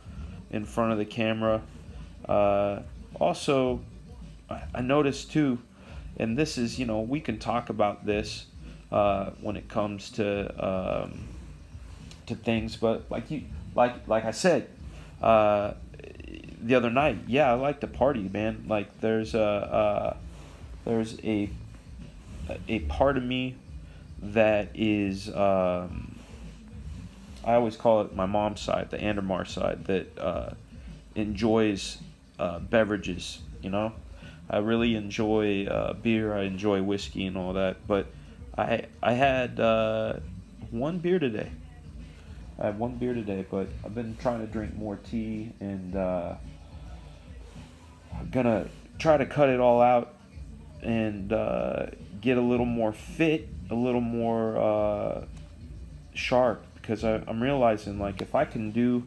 in front of the camera. Also, I noticed too, and this is, we can talk about this when it comes to things, but like I said the other night, yeah, I like to party, man. Like there's a part of me that is I always call it my mom's side, the Andermar side, that enjoys beverages. I really enjoy beer. I enjoy whiskey and all that. But I had one beer today. I had one beer today, but I've been trying to drink more tea, and I'm gonna try to cut it all out and get a little more fit, a little more sharp, because I'm realizing, like, if I can do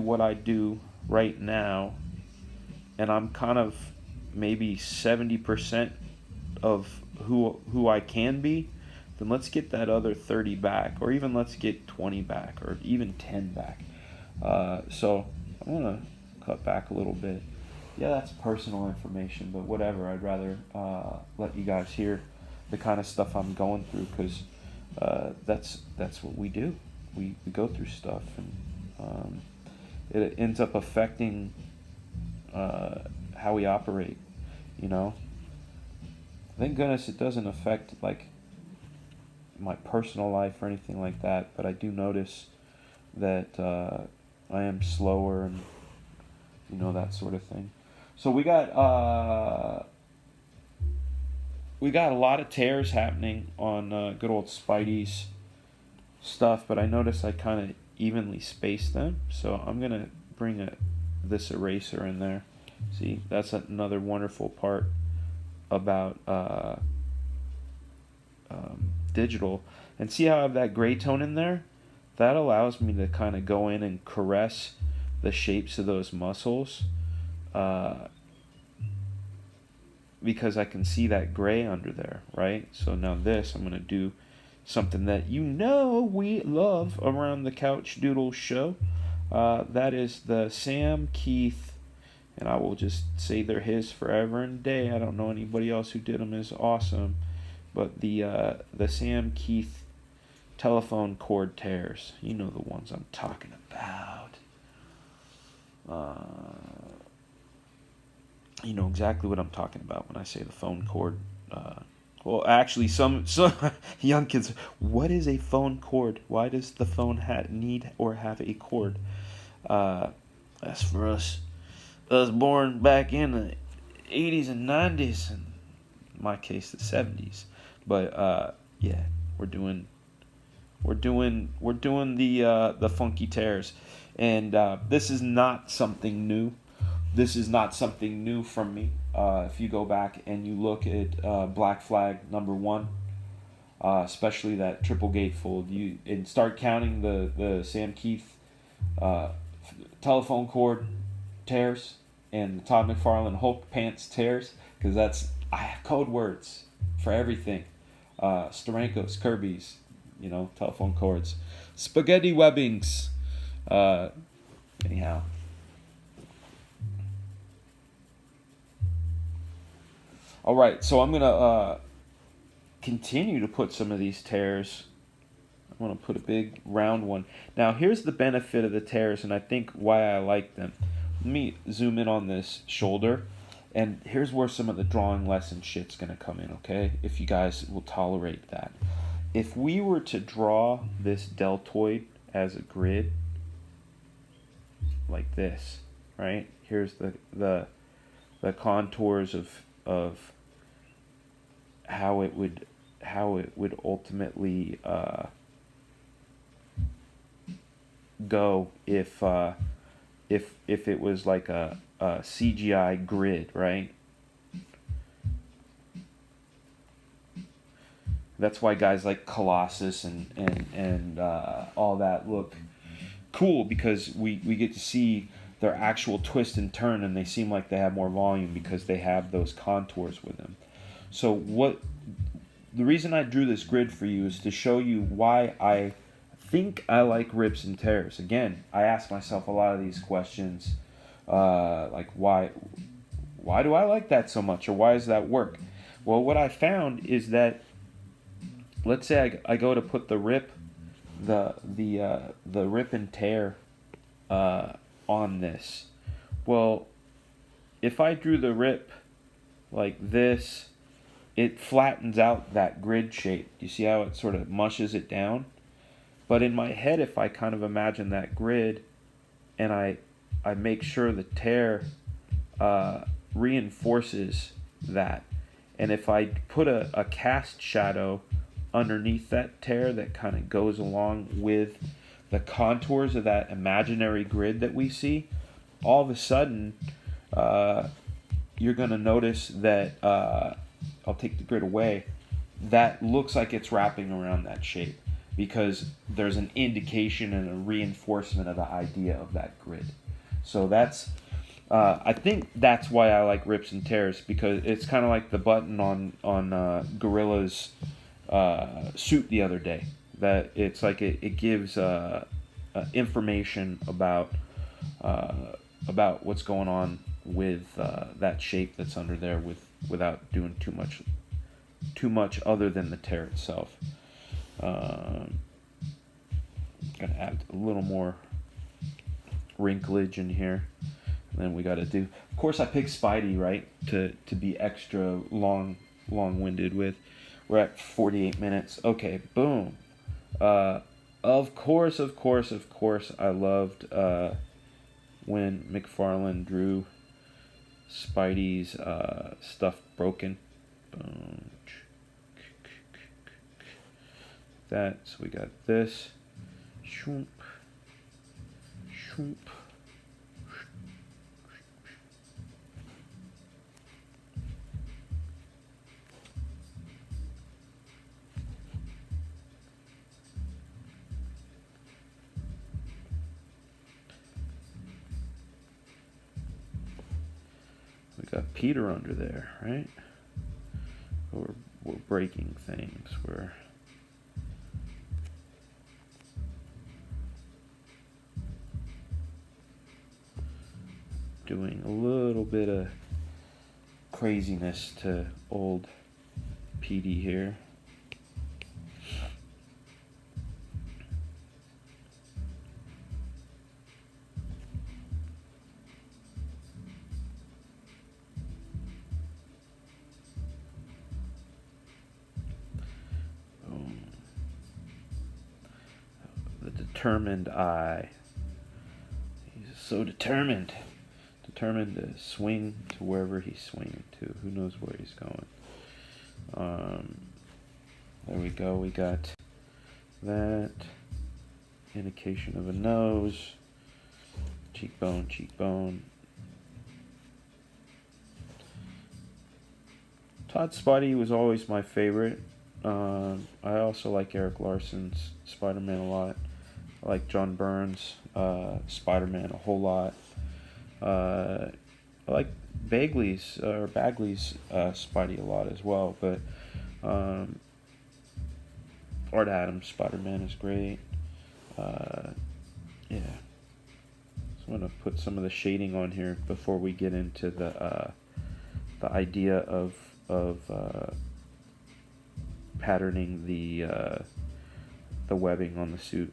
what I do right now, and I'm kind of maybe 70% of who I can be, then let's get that other 30 back, or even let's get 20 back, or even 10 back. So I'm gonna cut back a little bit. Yeah, that's personal information, but whatever. I'd rather let you guys hear the kind of stuff I'm going through, because that's what we do. We go through stuff, and it ends up affecting how we operate. Thank goodness it doesn't affect like my personal life or anything like that, but I do notice that I am slower and that sort of thing. So we got a lot of tears happening on good old Spidey's stuff, but I notice I kind of evenly space them. So I'm gonna bring this eraser in there. See, that's another wonderful part about digital. And see how I have that gray tone in there? That allows me to kind of go in and caress the shapes of those muscles, because I can see that gray under there, right? So now this, I'm going to do something that we love around the Couchdoodles show. That is the Sam Keith and I will just say they're his forever and a day. I don't know anybody else who did them as awesome, but the Sam Keith telephone cord tears, you know the ones I'm talking about. You know exactly what I'm talking about when I say the phone cord. Well, actually, some young kids. What is a phone cord? Why does the phone need or have a cord? That's for us. Us born back in the 80s and 90s, and in my case, the 70s. But yeah, we're doing the funky tears, and this is not something new. This is not something new from me. If you go back and you look at Black Flag #1, especially that triple gatefold, and start counting the Sam Keith telephone cord tears and the Todd McFarlane Hulk pants tears, because I have code words for everything. Steranko's, Kirby's, telephone cords, spaghetti webbings. Anyhow. All right, so I'm gonna continue to put some of these tears. I'm gonna put a big round one. Now, here's the benefit of the tears, and I think why I like them. Let me zoom in on this shoulder, and here's where some of the drawing lesson shit's gonna come in. Okay, if you guys will tolerate that. If we were to draw this deltoid as a grid, like this, right? Here's the contours of how it would ultimately go if it was like a CGI grid, right? That's why guys like Colossus and all that look cool, because we get to see their actual twist and turn, and they seem like they have more volume because they have those contours with them. So the reason I drew this grid for you is to show you why I think I like rips and tears. Again, I ask myself a lot of these questions, like why do I like that so much, or why does that work? Well, what I found is that, let's say I go to put the rip, the rip and tear on this. Well, if I drew the rip like this, it flattens out that grid shape. You see how it sort of mushes it down? But in my head, if I kind of imagine that grid, and I make sure the tear reinforces that, and if I put a cast shadow underneath that tear that kind of goes along with the contours of that imaginary grid that we see, all of a sudden you're going to notice that I'll take the grid away, that looks like it's wrapping around that shape, because there's an indication and a reinforcement of the idea of that grid. So that's I think that's why I like rips and tears, because it's kind of like the button on Gorilla's suit the other day, that it's like it gives information about what's going on with that shape that's under there, without doing too much other than the tear itself. Gonna add a little more wrinklage in here. And then we got to do, of course I picked Spidey, right, to be extra long-winded with. We're at 48 minutes. Okay, boom. Of course I loved when McFarlane drew Spidey's stuff broken. Boom. That, so we got this. Shoop. Shoop. We got Peter under there, right? We're breaking things. We're doing a little bit of craziness to old PD here. The determined eye. He's so determined to swing to wherever he's swinging to. Who knows where he's going. There we go. We got that. Indication of a nose. Cheekbone. Todd Spidey was always my favorite. I also like Eric Larson's Spider-Man a lot. I like John Byrne's Spider-Man a whole lot. I like Bagley's Spidey a lot as well, but Art Adams Spider-Man is great. Yeah. So I'm gonna put some of the shading on here before we get into the idea of patterning the webbing on the suit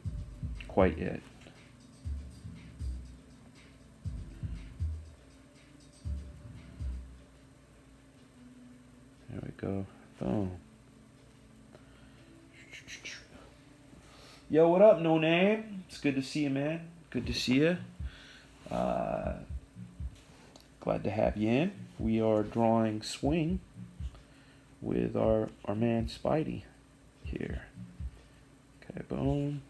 quite yet. There we go. Boom. Yo, what up, No Name? It's good to see you, man. Good to see you. Glad to have you in. We are drawing Swing with our man Spidey here. Okay, boom.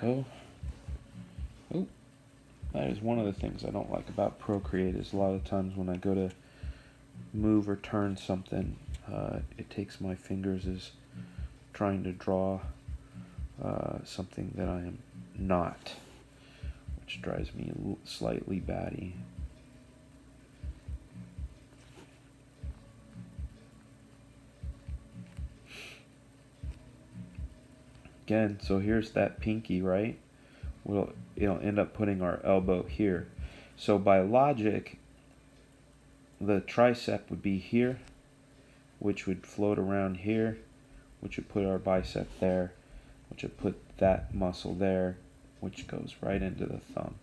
Go. Oh, that is one of the things I don't like about Procreate is a lot of times when I go to move or turn something, it takes my fingers as trying to draw something that I am not, which drives me slightly batty. Again, so here's that pinky, right? It'll end up putting our elbow here. So by logic, the tricep would be here, which would float around here, which would put our bicep there, which would put that muscle there, which goes right into the thumb.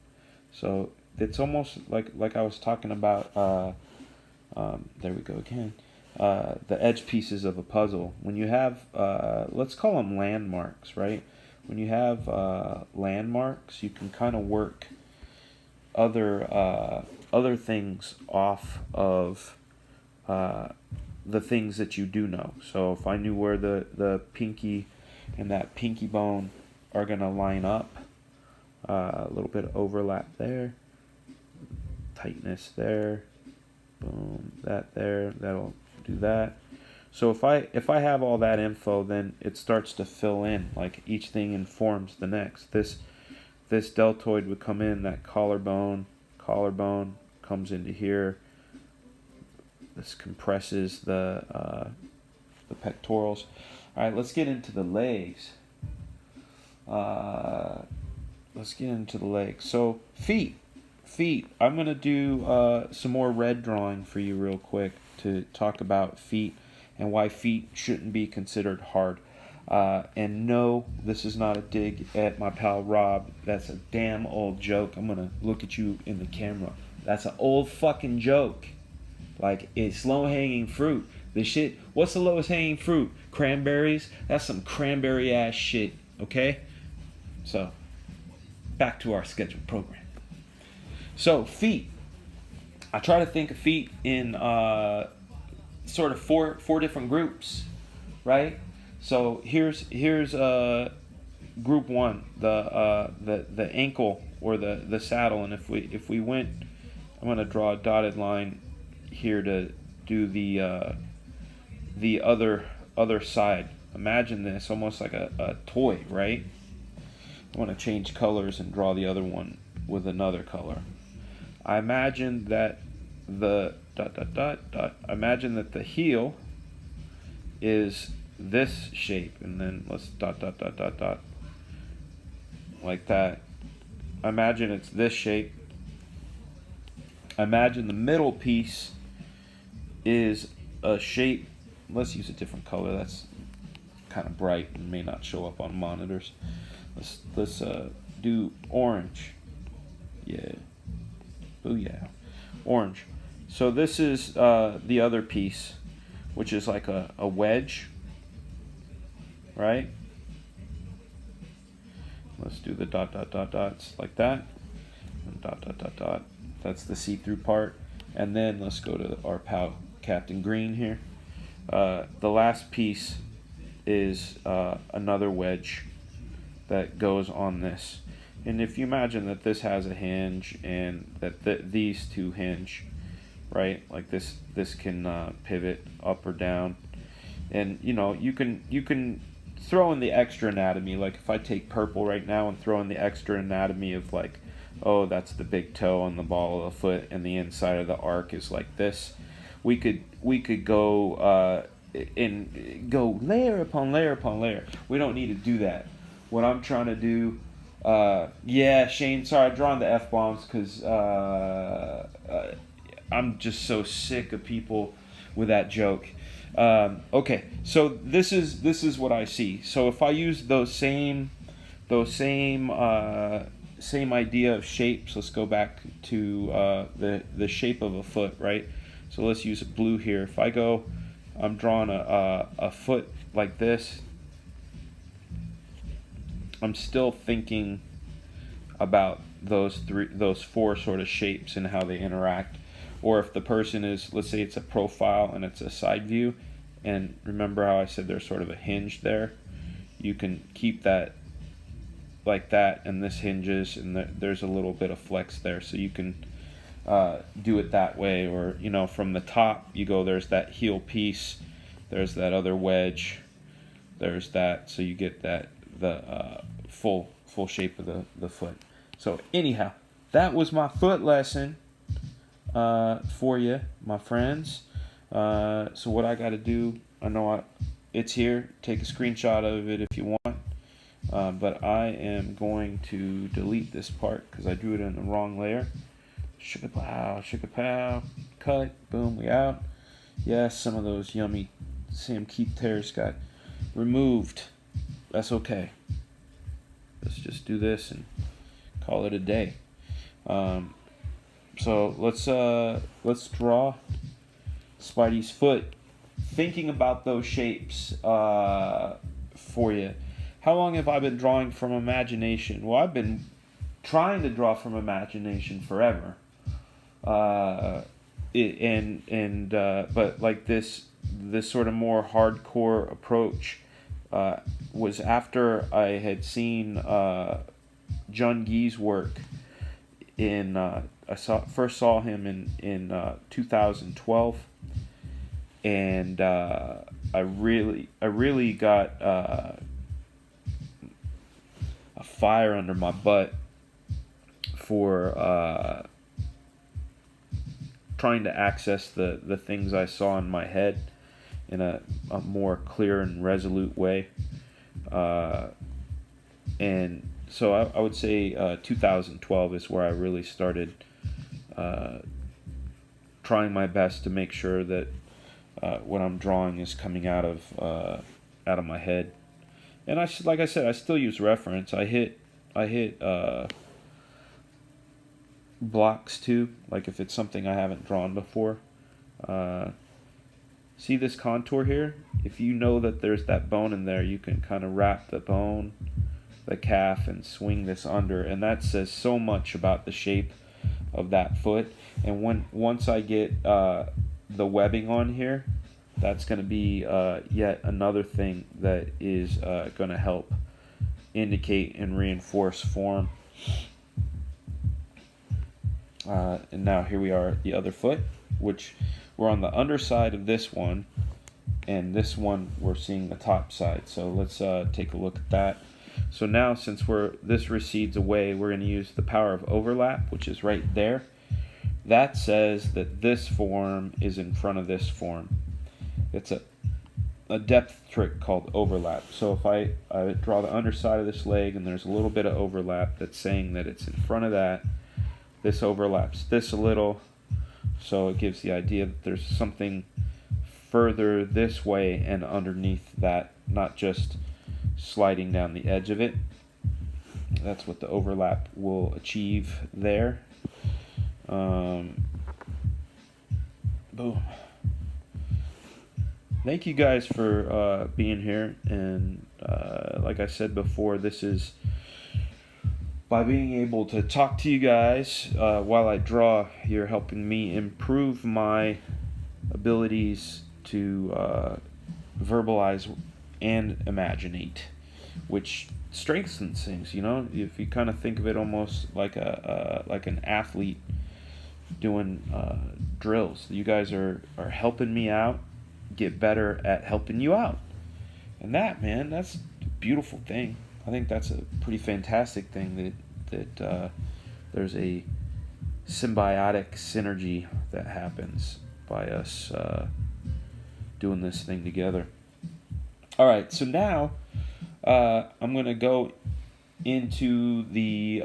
So it's almost like I was talking about, there we go again, the edge pieces of a puzzle. When you have, let's call them landmarks, right? When you have landmarks, you can kind of work other things off of the things that you do know. So if I knew where the pinky and that pinky bone are going to line up, a little bit of overlap there, tightness there, boom, that there, that'll do that. So if I have all that info, then it starts to fill in, like each thing informs the next. This deltoid would come in, that collarbone comes into here. This compresses the pectorals. All right, let's get into the legs. So feet. I'm gonna do some more red drawing for you real quick to talk about feet and why feet shouldn't be considered hard. And no, this is not a dig at my pal Rob. That's a damn old joke. I'm gonna look at you in the camera. That's an old fucking joke. Like, it's low-hanging fruit. This shit, what's the lowest hanging fruit? Cranberries? That's some cranberry ass shit, okay? So, back to our scheduled program. So, feet. I try to think of feet in sort of four different groups, right? So here's group one, the ankle or the saddle, and if we went, I'm gonna draw a dotted line here to do the other side. Imagine this almost like a toy, right? I want to change colors and draw the other one with another color. I imagine that the I imagine that the heel is this shape, and then let's like that. I imagine it's this shape. I imagine the middle piece is a shape. Let's use a different color. That's kind of bright and may not show up on monitors. Let's do orange. Yeah. Oh yeah. Orange. So this is the other piece, which is like a wedge, right? Let's do the dots like that, and . That's the see-through part. And then let's go to our pal Captain Green here. The last piece is another wedge that goes on this. And if you imagine that this has a hinge and that these two hinge, right? Like this can pivot up or down. And you can throw in the extra anatomy. Like if I take purple right now and throw in the extra anatomy of like, oh, that's the big toe on the ball of the foot, and the inside of the arc is like this. We could go go layer upon layer upon layer. We don't need to do that. What I'm trying to do, yeah, Shane, sorry, I'm drawing the F-bombs because I'm just so sick of people with that joke. Okay, so this is what I see. So if I use those same idea of shapes, let's go back to the shape of a foot, right? So let's use blue here. If I go, I'm drawing a foot like this. I'm still thinking about those four sort of shapes and how they interact. Or if the person is, let's say it's a profile and it's a side view, and remember how I said there's sort of a hinge there, you can keep that like that, and this hinges, and there's a little bit of flex there, so you can do it that way. Or from the top you go, there's that heel piece, there's that other wedge, there's that, so you get the full shape of the foot. So anyhow, that was my foot lesson for you, my friends. So what I got to do, it's here. Take a screenshot of it if you want. But I am going to delete this part because I drew it in the wrong layer. Shika-pow, cut, boom, we out. Yes, some of those yummy Sam Keith tears got removed. That's okay. Let's just do this and call it a day. So let's draw Spidey's foot. Thinking about those shapes for you. How long have I been drawing from imagination? Well, I've been trying to draw from imagination forever. But like this sort of more hardcore approach was after I had seen Jun Gee's work first saw him in 2012, and I really got a fire under my butt for trying to access the things I saw in my head in a more clear and resolute way. And so I would say 2012 is where I really started trying my best to make sure that what I'm drawing is coming out of my head. And like I said, I still use reference. I hit blocks too, like if it's something I haven't drawn before. See this contour here? If you know that there's that bone in there, you can kind of wrap the bone, the calf, and swing this under, and that says so much about the shape of that foot. And once I get the webbing on here, that's going to be yet another thing that is going to help indicate and reinforce form. And now here we are at the other foot, which we're on the underside of this one, and this one we're seeing the top side. So let's take a look at that. So now, since this recedes away, we're going to use the power of overlap, which is right there. that says that this form is in front of this form. It's a depth trick called overlap. So if I draw the underside of this leg and there's a little bit of overlap, that's saying that it's in front of that. This overlaps this a little, so it gives the idea that there's something further this way and underneath that, not just sliding down the edge of it. That's what the overlap will achieve there. Boom. Thank you guys for being here, and like I said before, this is by being able to talk to you guys while I draw, you're helping me improve my abilities to verbalize and imaginate, which strengthens things. You know, if you kind of think of it almost like like an athlete doing drills, you guys are helping me out get better at helping you out, and that, man, that's a beautiful thing. I think that's a pretty fantastic thing that there's a symbiotic synergy that happens by us doing this thing together. All right, so now I'm going to go into the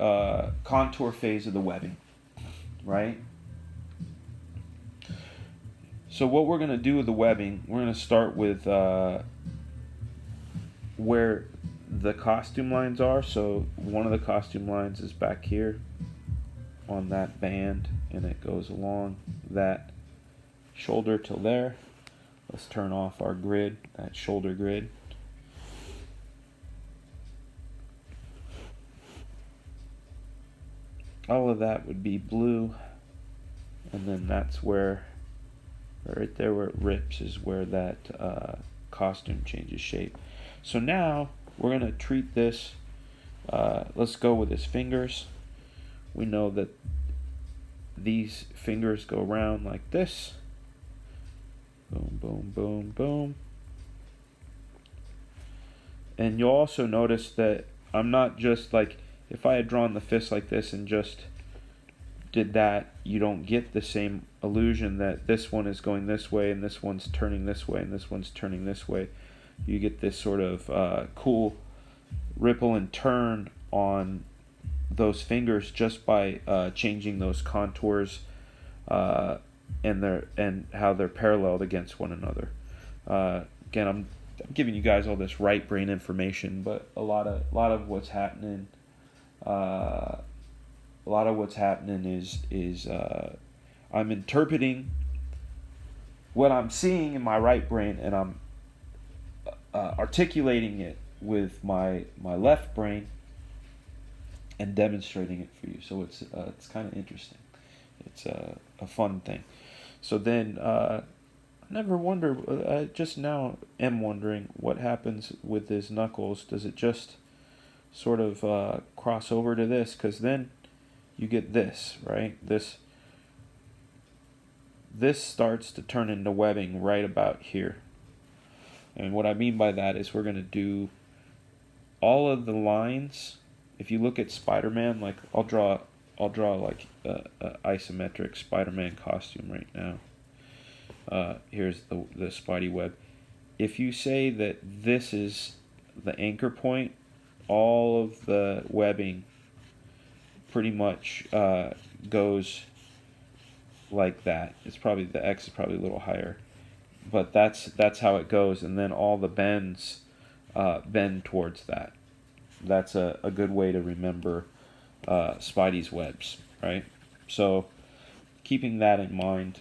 contour phase of the webbing, right? So what we're going to do with the webbing, we're going to start with where the costume lines are. So one of the costume lines is back here on that band, and it goes along that shoulder till there. Let's turn off our grid, that shoulder grid. All of that would be blue, and then that's where, right there where it rips, is where that costume changes shape. So now we're going to treat this, let's go with his fingers. We know that these fingers go around like this. Boom, boom, boom, boom. And you'll also notice that I'm not just like, if I had drawn the fist like this and just did that, you don't get the same illusion that this one is going this way and this one's turning this way and this one's turning this way. You get this sort of cool ripple and turn on those fingers just by changing those contours and how they're paralleled against one another. Again, I'm giving you guys all this right brain information, but a lot of what's happening is I'm interpreting what I'm seeing in my right brain, and I'm articulating it with my left brain and demonstrating it for you. So it's kind of interesting. It's a fun thing. So then I never wonder. I just now am wondering what happens with his knuckles. Does it just sort of cross over to this? Because then you get this, right? This starts to turn into webbing right about here. And what I mean by that is we're going to do all of the lines. If you look at Spider-Man, like I'll draw like a isometric Spider-Man costume right now. Here's the Spidey web. If you say that this is the anchor point, all of the webbing pretty much goes like that. It's probably, the X is probably a little higher, but that's how it goes, and then all the bends bend towards that. That's a good way to remember Spidey's webs, right? So keeping that in mind,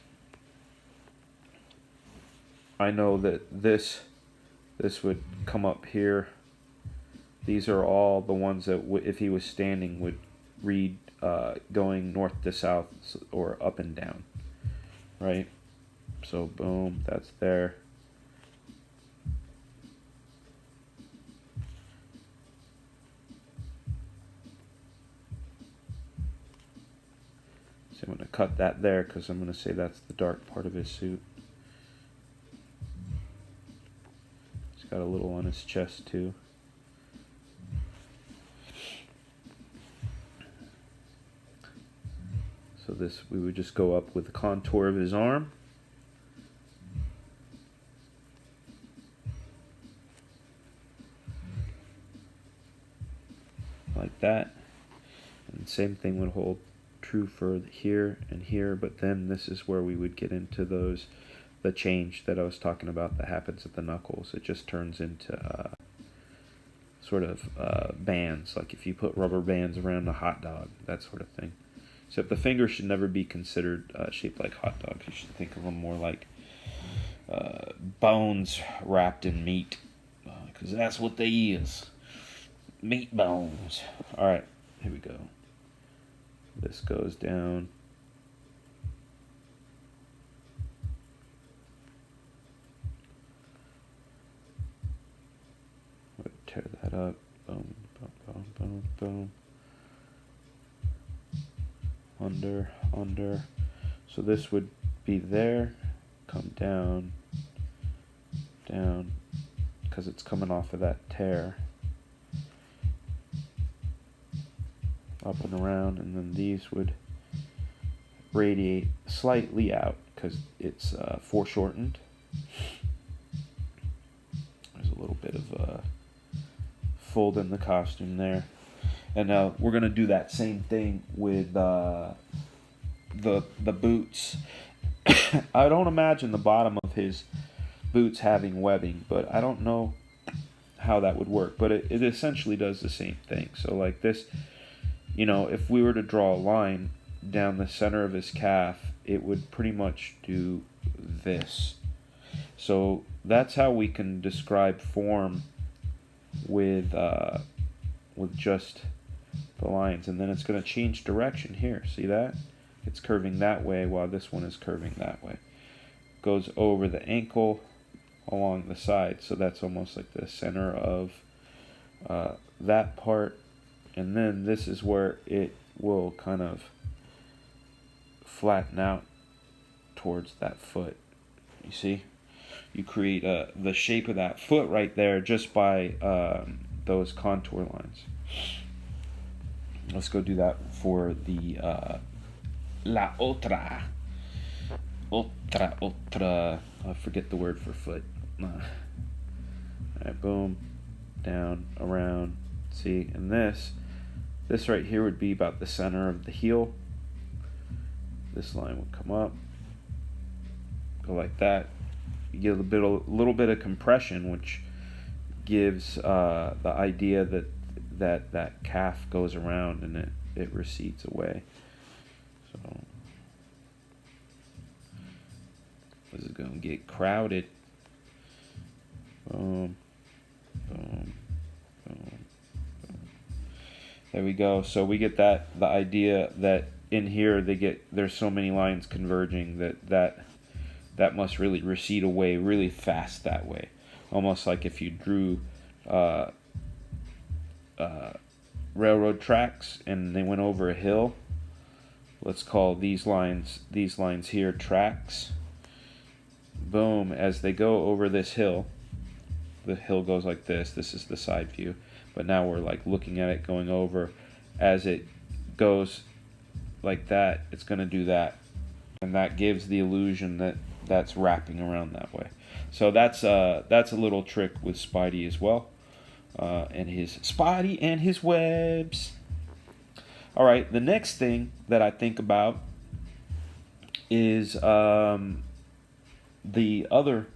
I know that this would come up here. These are all the ones that if he was standing would read going north to south or up and down, right? So boom, that's there. So I'm going to cut that there because I'm going to say that's the dark part of his suit. He's got a little on his chest too. So this, we would just go up with the contour of his arm. Like that. And same thing would hold true for here and here, but then this is where we would get into the change that I was talking about that happens at the knuckles. It just turns into sort of bands, like if you put rubber bands around a hot dog, that sort of thing. Except the fingers should never be considered shaped like hot dogs. You should think of them more like bones wrapped in meat, because that's what they is. Meat bones. Alright, here we go. This goes down. Tear that up. Boom, boom, boom, boom, boom. Under. So this would be there. Come down, because it's coming off of that tear. Up and around, and then these would radiate slightly out because it's foreshortened. There's a little bit of fold in the costume there. And now we're going to do that same thing with the boots. I don't imagine the bottom of his boots having webbing, but I don't know how that would work. But it essentially does the same thing. So like this, you know, if we were to draw a line down the center of his calf, it would pretty much do this. So that's how we can describe form with just the lines. And then it's going to change direction here. See that? It's curving that way while this one is curving that way. Goes over the ankle along the side. So that's almost like the center of that part. And then this is where it will kind of flatten out towards that foot. You see? You create the shape of that foot right there just by those contour lines. Let's go do that for the la otra. Otra. I forget the word for foot. Alright, boom. Down, around. See? And this right here would be about the center of the heel. This line would come up. Go like that. You get a little bit of compression, which gives the idea that calf goes around and it recedes away. So this is going to get crowded. Boom, boom, boom, boom. There we go. So we get the idea that in here there's so many lines converging that must really recede away really fast that way. Almost like if you drew railroad tracks and they went over a hill. Let's call these lines here tracks. Boom, as they go over this hill, the hill goes like this. This is the side view. But now we're like looking at it going over. As it goes like that, it's going to do that. And that gives the illusion that that's wrapping around that way. So that's a little trick with Spidey as well, and his Spidey and his webs. All right, the next thing that I think about is the other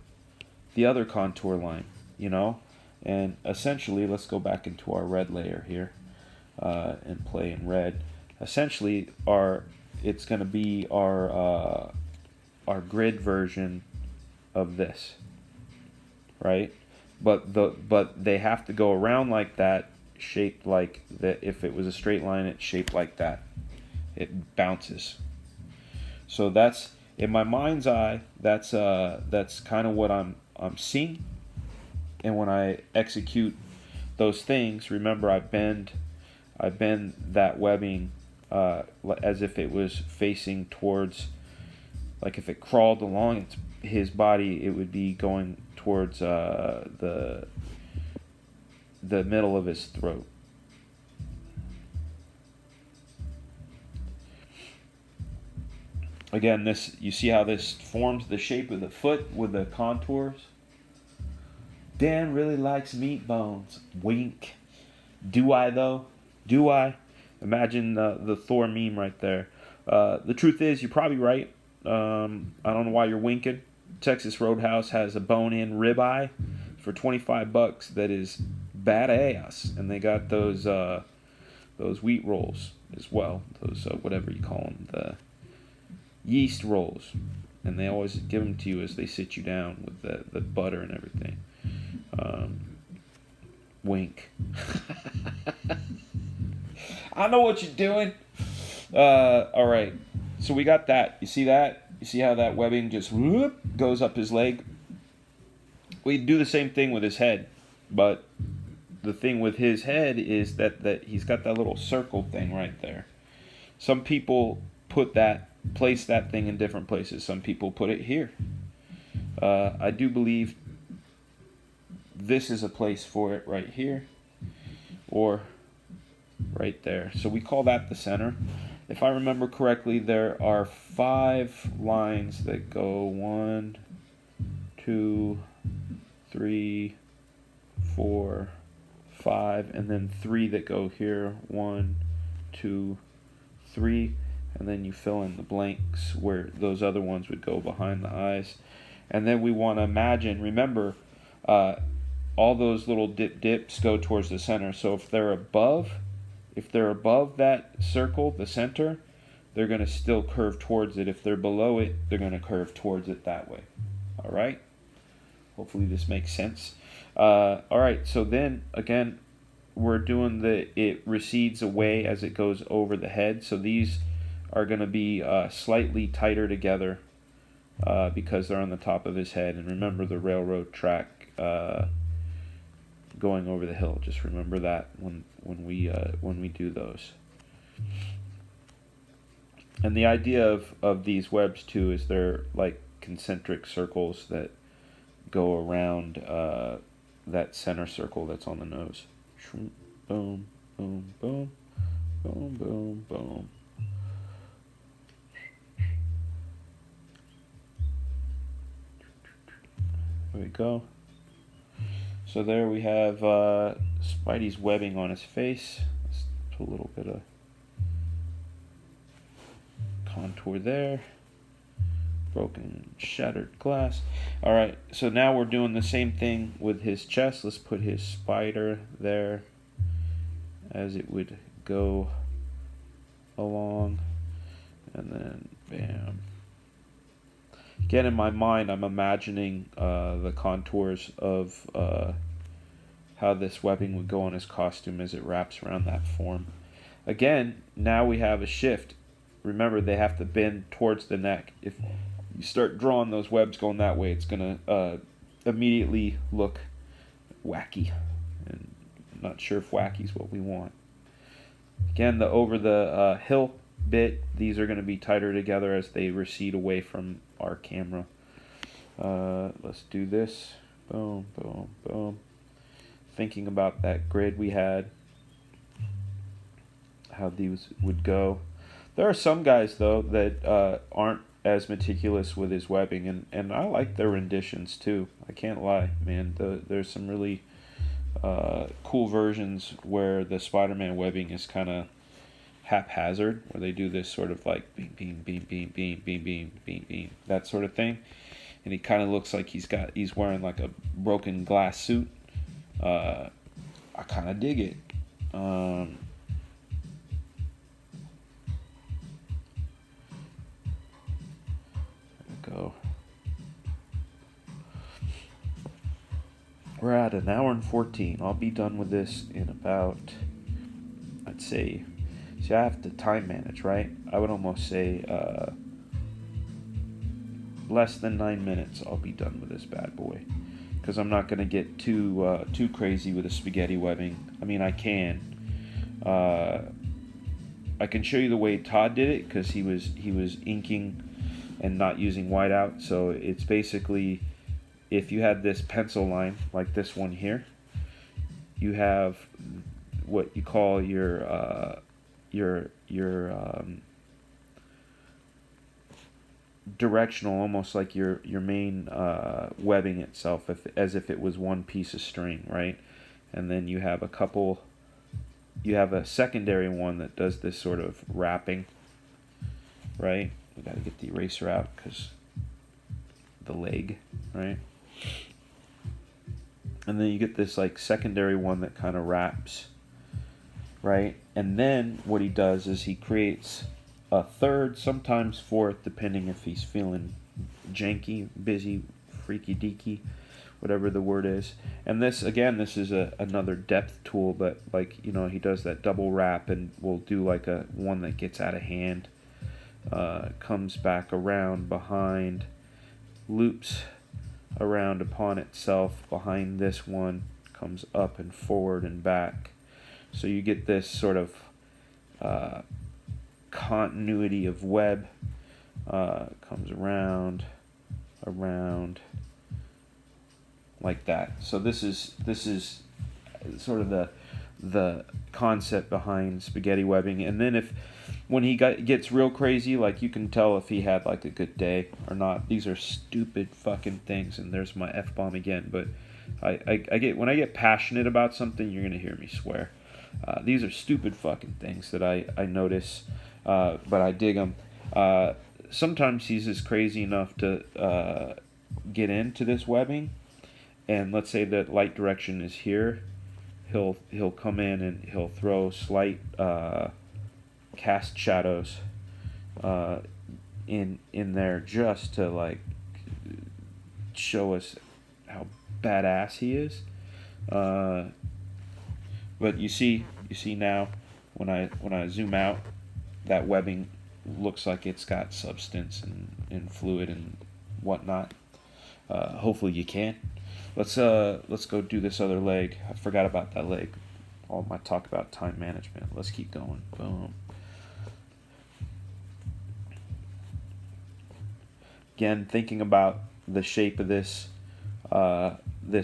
contour line, you know, and essentially let's go back into our red layer here and play in red. Essentially, it's going to be our grid version of this, right? But they have to go around like that, shaped like that. If it was a straight line, it's shaped like that. It bounces. So that's in my mind's eye. That's kind of what I'm seeing. And when I execute those things, remember I bend that webbing as if it was facing towards. Like if it crawled along his body, it would be going towards the middle of his throat. Again, this, you see how this forms the shape of the foot with the contours? Dan really likes meat bones. Wink. Do I though? Do I? Imagine the Thor meme right there. The truth is, you're probably right. I don't know why you're winking. Texas Roadhouse has a bone-in ribeye for $25 that is badass, and they got those wheat rolls as well. Those whatever you call them, the yeast rolls, and they always give them to you as they sit you down with the butter and everything. Wink. I know what you're doing. All right. So we got that. You see that? You see how that webbing just whoop, goes up his leg? We do the same thing with his head, but the thing with his head is that he's got that little circle thing right there. Some people place that thing in different places. Some people put it here. I do believe this is a place for it right here, or right there. So we call that the center. If I remember correctly, there are 5 lines that go 1, 2, 3, 4, 5, and then 3 that go here. 1, 2, 3, and then you fill in the blanks where those other ones would go behind the eyes. And then we want to imagine, remember, all those little dips go towards the center. So if they're above that circle, the center, they're going to still curve towards it. If they're below it, they're going to curve towards it that way. All right? Hopefully this makes sense. All right, so then, again, we're doing it recedes away as it goes over the head. So these are going to be slightly tighter together because they're on the top of his head. And remember the railroad track going over the hill. Just remember that when we do those. And the idea of these webs too is they're like concentric circles that go around that center circle that's on the nose. Boom, boom, boom, boom, boom, boom. There we go. So there we have Spidey's webbing on his face. Let's put a little bit of contour there. Broken, shattered glass. Alright, so now we're doing the same thing with his chest. Let's put his spider there as it would go along. And then, bam. Again, in my mind, I'm imagining the contours of how this webbing would go on his costume as it wraps around that form. Again, now we have a shift. Remember, they have to bend towards the neck. If you start drawing those webs going that way, it's going to immediately look wacky. And I'm not sure if wacky is what we want. Again, the over the hill bit, these are going to be tighter together as they recede away from our camera. Let's do this. Boom, boom, boom. Thinking about that grid we had, how these would go. There are some guys, though, that aren't as meticulous with his webbing, and I like their renditions, too. I can't lie, man. There's some really cool versions where the Spider-Man webbing is kind of haphazard, where they do this sort of like beam, beam, beam, beam, beam, beam, beam, beam, beam, that sort of thing. And he kind of looks like he's wearing like a broken glass suit. I kind of dig it. Go. We're at 1 hour and 14. I'll be done with this in about, I'd say, see, I have to time manage, right? I would almost say less than 9 minutes. I'll be done with this bad boy, because I'm not going to get too crazy with the spaghetti webbing. I mean, I can. I can show you the way Todd did it, because he was inking and not using whiteout. So it's basically, if you had this pencil line like this one here, you have what you call your directional, almost like your main webbing itself, as if it was one piece of string, right? And then you have a secondary one that does this sort of wrapping, right? We got to get the eraser out because the leg, right? And then you get this like secondary one that kind of wraps, right? And then what he does is he creates a third, sometimes fourth, depending if he's feeling janky, busy, freaky deaky, whatever the word is. And this, again, this is another depth tool, but like, you know, he does that double wrap and will do like a one that gets out of hand, comes back around behind, loops around upon itself behind this one, comes up and forward and back. So you get this sort of continuity of web, comes around like that. So this is sort of the concept behind spaghetti webbing. And then when he gets real crazy, like you can tell if he had like a good day or not. These are stupid fucking things, and there's my F-bomb again. But when I get passionate about something, you're gonna hear me swear. These are stupid fucking things that I notice, but I dig them. Sometimes he's just crazy enough to get into this webbing, and let's say that light direction is here. He'll come in and he'll throw slight cast shadows in there just to like show us how badass he is. But you see now when I zoom out, that webbing looks like it's got substance and fluid and whatnot. Hopefully you can. Let's go do this other leg. I forgot about that leg. All my talk about time management. Let's keep going. Boom. Again, thinking about the shape of this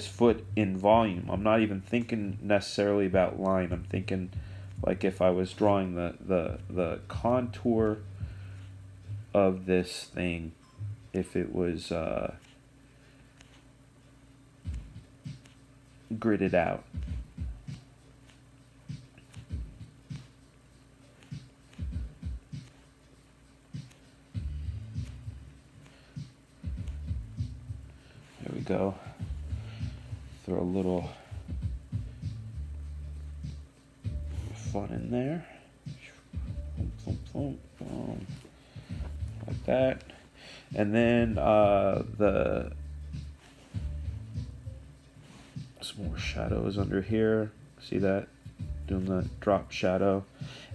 foot in volume. I'm not even thinking necessarily about line. I'm thinking like if I was drawing the contour of this thing, if it was gridded out. There we go. Throw a little fun in there. Like that. And then some more shadows under here. See that? Doing the drop shadow.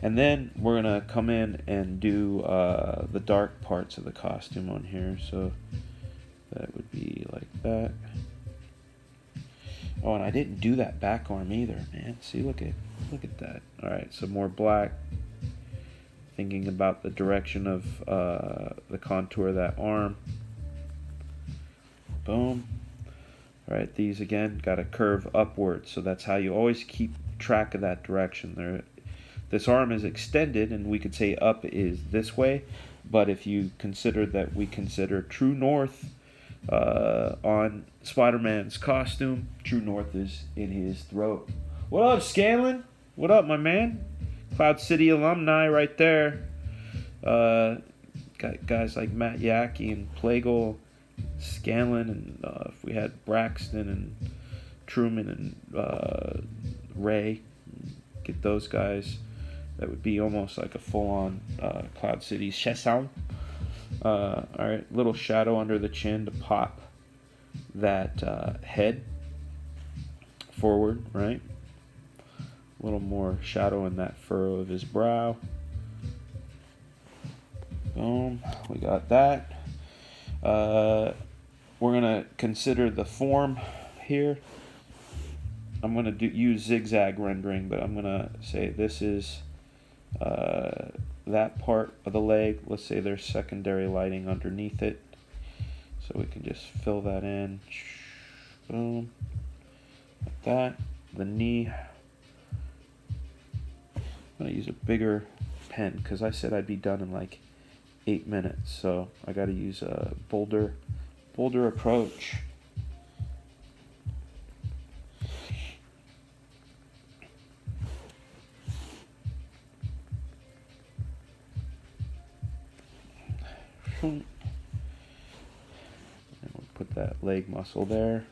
And then we're going to come in and do the dark parts of the costume on here. So that would be like that. Oh, and I didn't do that back arm either, man. See, look at that. All right, so more black. Thinking about the direction of the contour of that arm. Boom. All right, these again got to curve upward, so that's how you always keep track of that direction. This arm is extended, and we could say up is this way, but if you consider that we consider true north on Spider-Man's costume, true north is in his throat. What up, Scanlon? What up, my man? Cloud City alumni right there. Got guys like Matt Yackey and Plagle, Scanlon, and if we had Braxton and Truman and Ray, get those guys. That would be almost like a full-on Cloud City Chesson. All right, little shadow under the chin to pop that head forward, right? A little more shadow in that furrow of his brow. Boom, we got that. We're gonna consider the form here. I'm gonna use zigzag rendering, but I'm gonna say this is that part of the leg. Let's say there's secondary lighting underneath it, so we can just fill that in. Boom, like that. The knee. I'm gonna use a bigger pen because I said I'd be done in like 8 minutes, so I got to use a bolder approach. And we'll put that leg muscle there.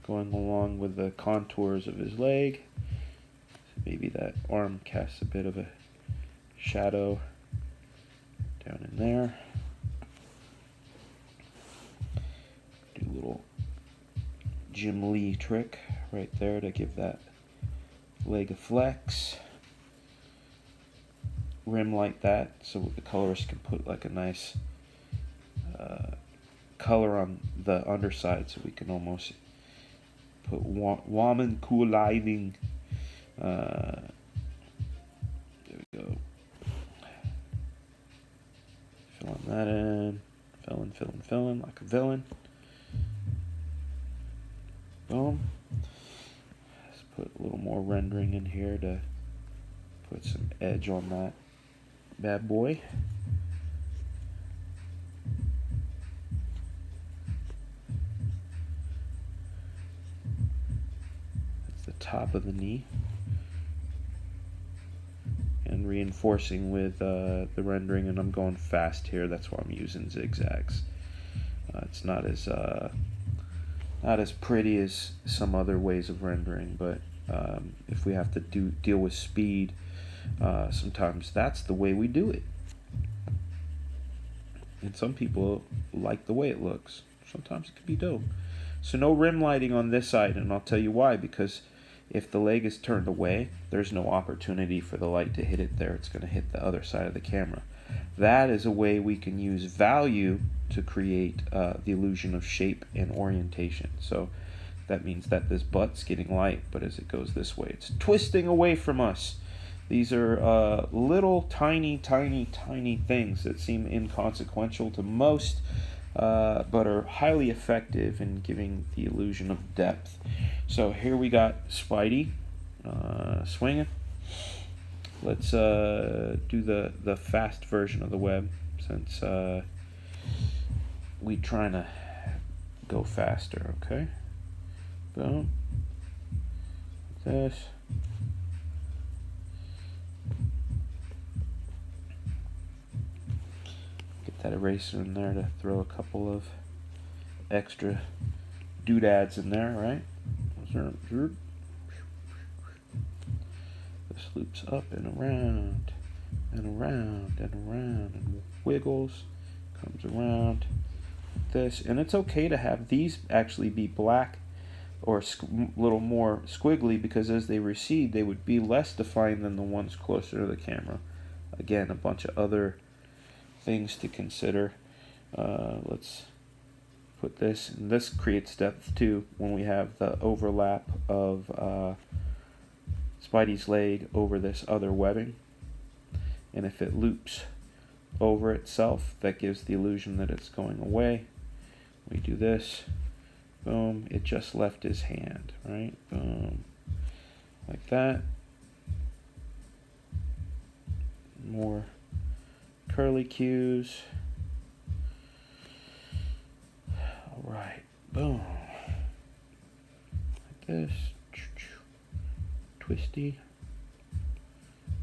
Going along with the contours of his leg. So maybe that arm casts a bit of a shadow down in there. Do a little Jim Lee trick right there to give that leg a flex. Rim like that so the colorist can put like a nice color on the underside, so we can almost put warm cool lighting. There we go. Filling that in. Filling like a villain. Boom. Let's put a little more rendering in here to put some edge on that bad boy. That's the top of the knee. And reinforcing with the rendering, and I'm going fast here, that's why I'm using zigzags. It's not as pretty as some other ways of rendering, but if we have to deal with speed, sometimes that's the way we do it. And some people like the way it looks. Sometimes it can be dope. So no rim lighting on this side, and I'll tell you why. Because if the leg is turned away, there's no opportunity for the light to hit it there. It's going to hit the other side of the camera. That is a way we can use value to create the illusion of shape and orientation. So that means that this butt's getting light, but as it goes this way, it's twisting away from us. These are little tiny things that seem inconsequential to most, but are highly effective in giving the illusion of depth. So here we got Spidey swinging. Let's do the fast version of the web, since we're trying to go faster, okay? Boom. Like this. Get that eraser in there to throw a couple of extra doodads in there, right? This loops up and around and around and around and wiggles, comes around this. And it's okay to have these actually be black or a little more squiggly, because as they recede they would be less defined than the ones closer to the camera. Again, a bunch of other things to consider. Let's put this, and this creates depth too when we have the overlap of Spidey's leg over this other webbing. And if it loops over itself, that gives the illusion that it's going away. We do this, boom, it just left his hand, right? Boom, like that. More curly cues. All right, boom, like this. Twisty,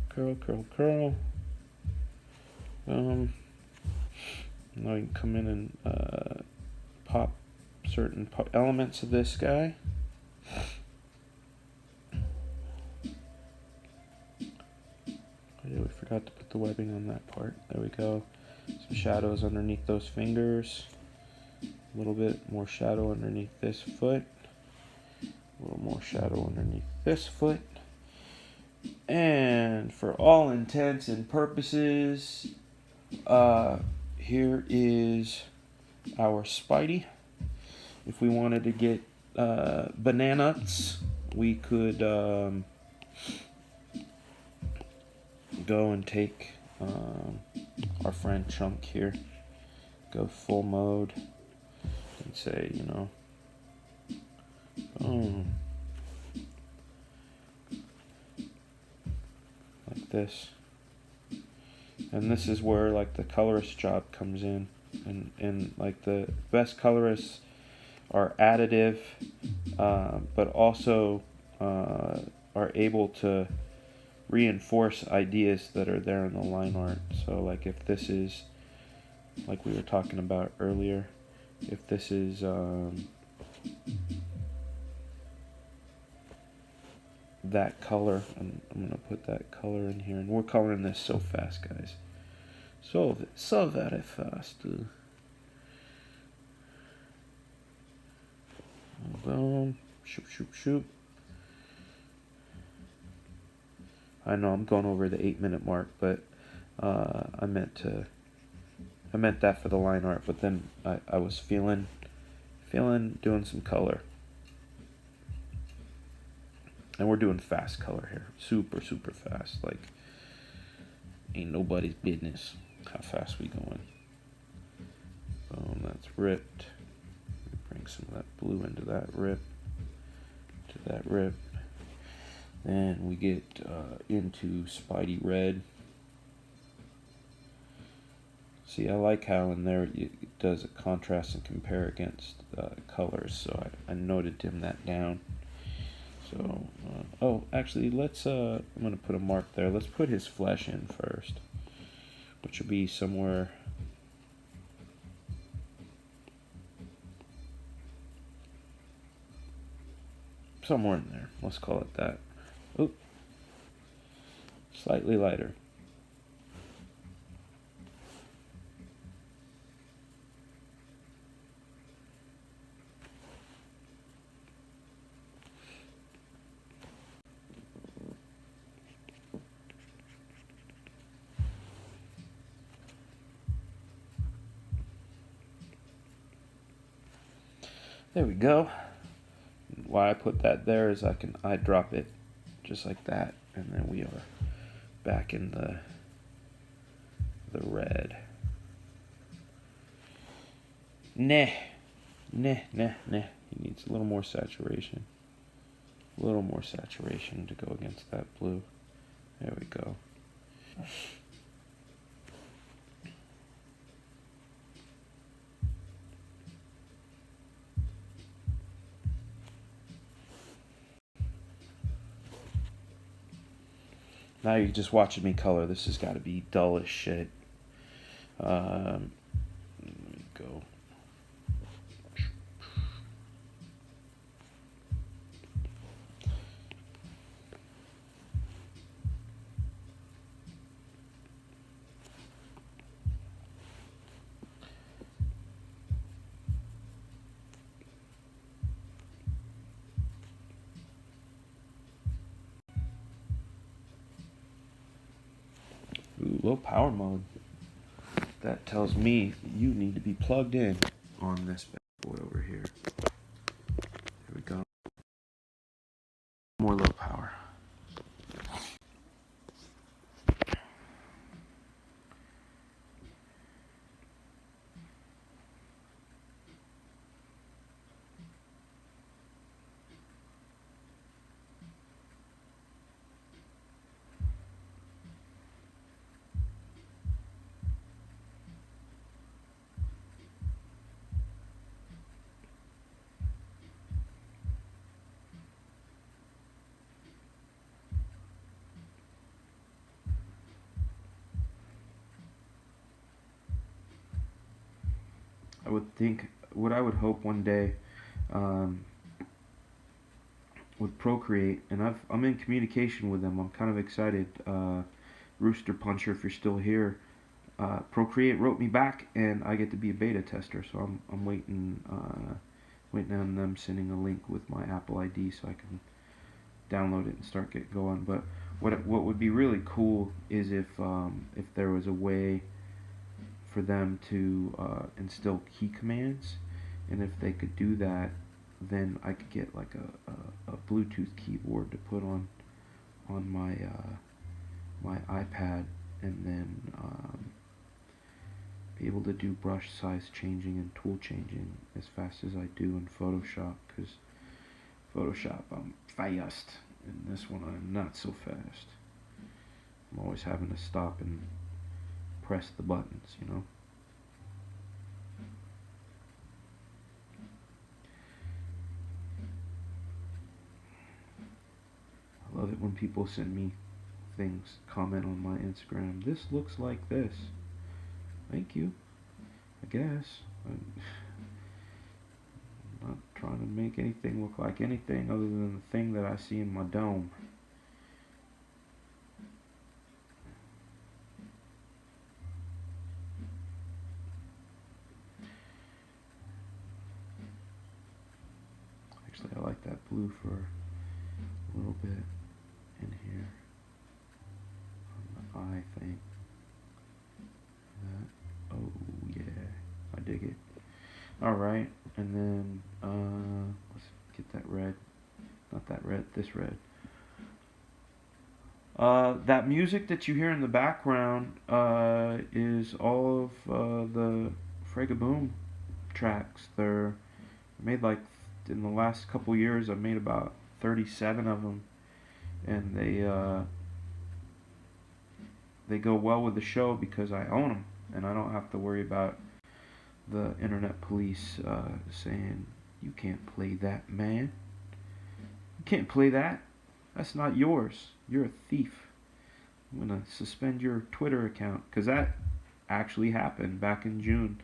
curl, curl, curl. Now we can come in and pop certain elements of this guy. Yeah, we forgot to put the webbing on that part. There we go. Some shadows underneath those fingers. A little bit more shadow underneath this foot. A little more shadow underneath this foot. And for all intents and purposes, here is our Spidey. If we wanted to get bananas, we could go and take our friend Chunk here, go full mode, and say, you know, this. And this is where like the colorist job comes in, and like the best colorists are additive, but also are able to reinforce ideas that are there in the line art. So like if this is, like we were talking about earlier, if this is that color, I'm gonna put that color in here, and we're coloring this so fast, guys, so very fast. Boom, shoop shoop shoop. I know I'm going over the 8-minute mark, but I meant that for the line art, but then I was feeling doing some color. And we're doing fast color here. Super, super fast. Like, ain't nobody's business how fast we going. Boom, that's ripped. Bring some of that blue into that rip. To that rip. Then we get into Spidey Red. See, I like how in there it does a contrast and compare against colors. So I noted to dim that down. So, oh, actually, let's, I'm going to put a mark there. Let's put his flesh in first, which will be somewhere in there. Let's call it that. Oop. Slightly lighter. There we go. Why I put that there is I drop it just like that, and then we are back in the red. Nah. He needs a little more saturation. A little more saturation to go against that blue. There we go. Now you're just watching me color. This has got to be dull as shit. Let me go. Ooh, low power mode. That tells me you need to be plugged in on this bad boy over here. There we go. More low power. I would think, what I would hope one day with Procreate, and I'm in communication with them. I'm kind of excited. Rooster Puncher, if you're still here, Procreate wrote me back, and I get to be a beta tester. So I'm waiting on them sending a link with my Apple ID so I can download it and start getting going. But what would be really cool is if there was a way for them to instill key commands, and if they could do that, then I could get like a Bluetooth keyboard to put on my my iPad, and then be able to do brush size changing and tool changing as fast as I do in Photoshop, because Photoshop I'm fast, and this one I'm not so fast. I'm always having to stop and press the buttons, you know. I love it when people send me things, comment on my Instagram. This looks like this. Thank you, I guess. I'm not trying to make anything look like anything other than the thing that I see in my dome. Actually, I like that blue for a little bit in here on the eye thing. That, oh yeah, I dig it. Alright, and then let's get that red. Not that red, this red. That music that you hear in the background is all of the Fragaboom tracks. They're made like in the last couple years. I've made about 37 of them, and they go well with the show because I own them, and I don't have to worry about the internet police saying you can't play that, man. You can't play that. That's not yours. You're a thief. I'm gonna suspend your Twitter account because that actually happened back in June.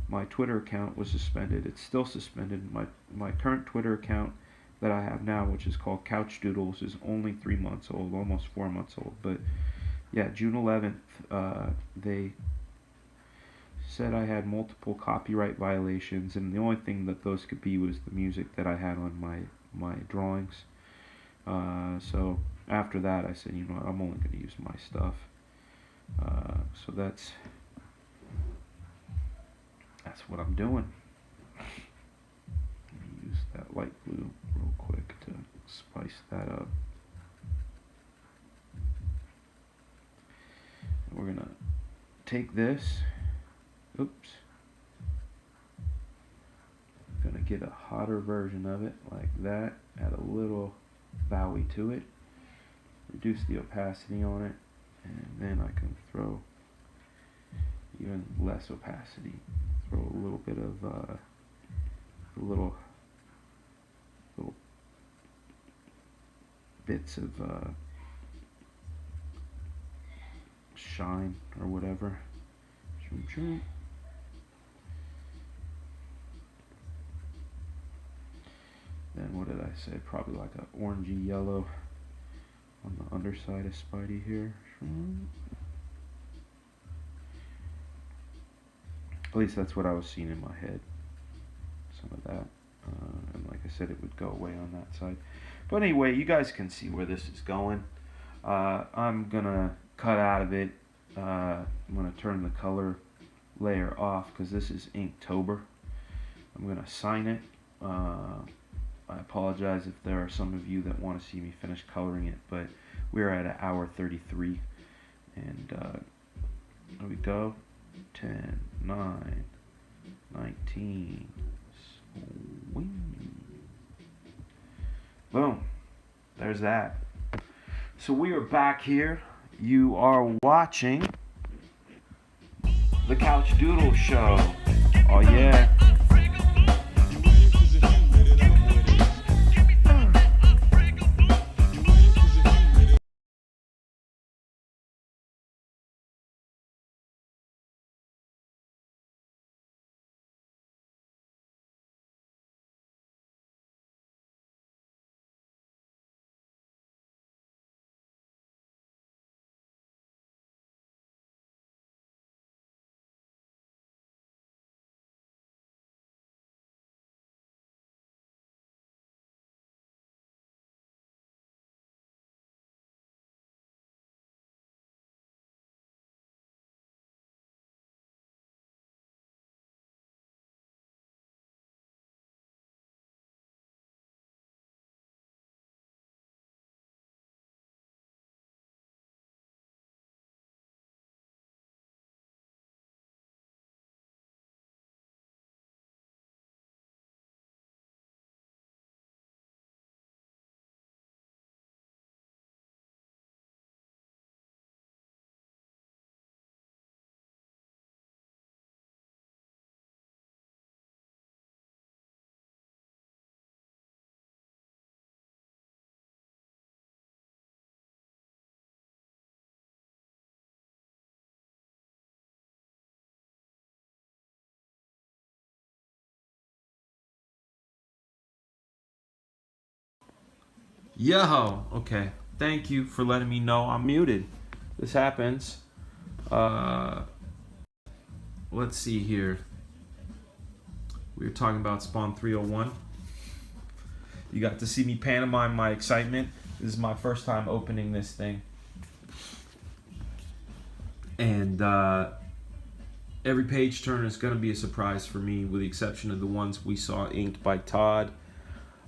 My Twitter account was suspended. It's still suspended. My current Twitter account that I have now, which is called Couchdoodles, is only 3 months old, almost 4 months old. But yeah, June 11th, they said I had multiple copyright violations, and the only thing that those could be was the music that I had on my drawings. So after that, I said, you know, I'm only going to use my stuff. So that's what I'm doing. Let me use that light blue real quick to spice that up. And we're gonna take this. Oops. Gonna get a hotter version of it like that. Add a little Bowie to it. Reduce the opacity on it, and then I can throw even less opacity. Throw a little bit of little bits of shine or whatever. Then what did I say? Probably like an orangey yellow on the underside of Spidey here. At least that's what I was seeing in my head. Some of that. And like I said, it would go away on that side. But anyway, you guys can see where this is going. I'm going to cut out of it. I'm going to turn the color layer off because this is Inktober. I'm going to sign it. I apologize if there are some of you that want to see me finish coloring it, but we're at an hour 33. And there we go. 10, 9, 19, swing. Boom. There's that. So we are back here. You are watching the Couchdoodles Show. Oh yeah. Yo, okay. Thank you for letting me know I'm muted. This happens. Let's see here. We were talking about Spawn 301. You got to see me pantomime my excitement. This is my first time opening this thing. And every page turn is going to be a surprise for me, with the exception of the ones we saw inked by Todd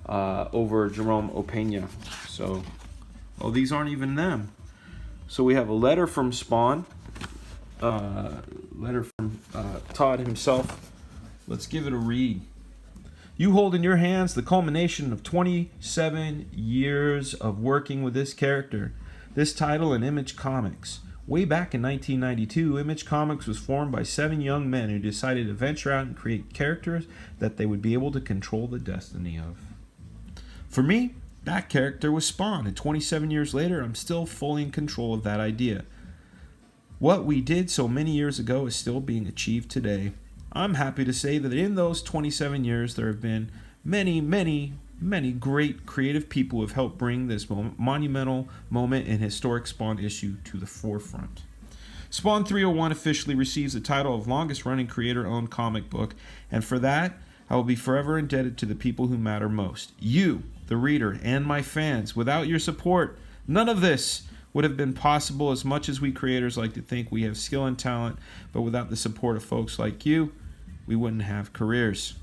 over Jerome Opeña. So, oh, these aren't even them. So we have a letter from Spawn, letter from Todd himself. Let's give it a read. You hold in your hands the culmination of 27 years of working with this character, this title, and Image Comics. Way back in 1992, Image Comics was formed by 7 young men who decided to venture out and create characters that they would be able to control the destiny of. For me, that character was Spawn, and 27 years later, I'm still fully in control of that idea. What we did so many years ago is still being achieved today. I'm happy to say that in those 27 years, there have been many, many, many great creative people who have helped bring this monumental moment in historic Spawn issue to the forefront. Spawn 301 officially receives the title of longest running creator-owned comic book, and for that, I will be forever indebted to the people who matter most. You, the reader, and my fans. Without your support, none of this would have been possible. As much as we creators like to think we have skill and talent, but without the support of folks like you, we wouldn't have careers.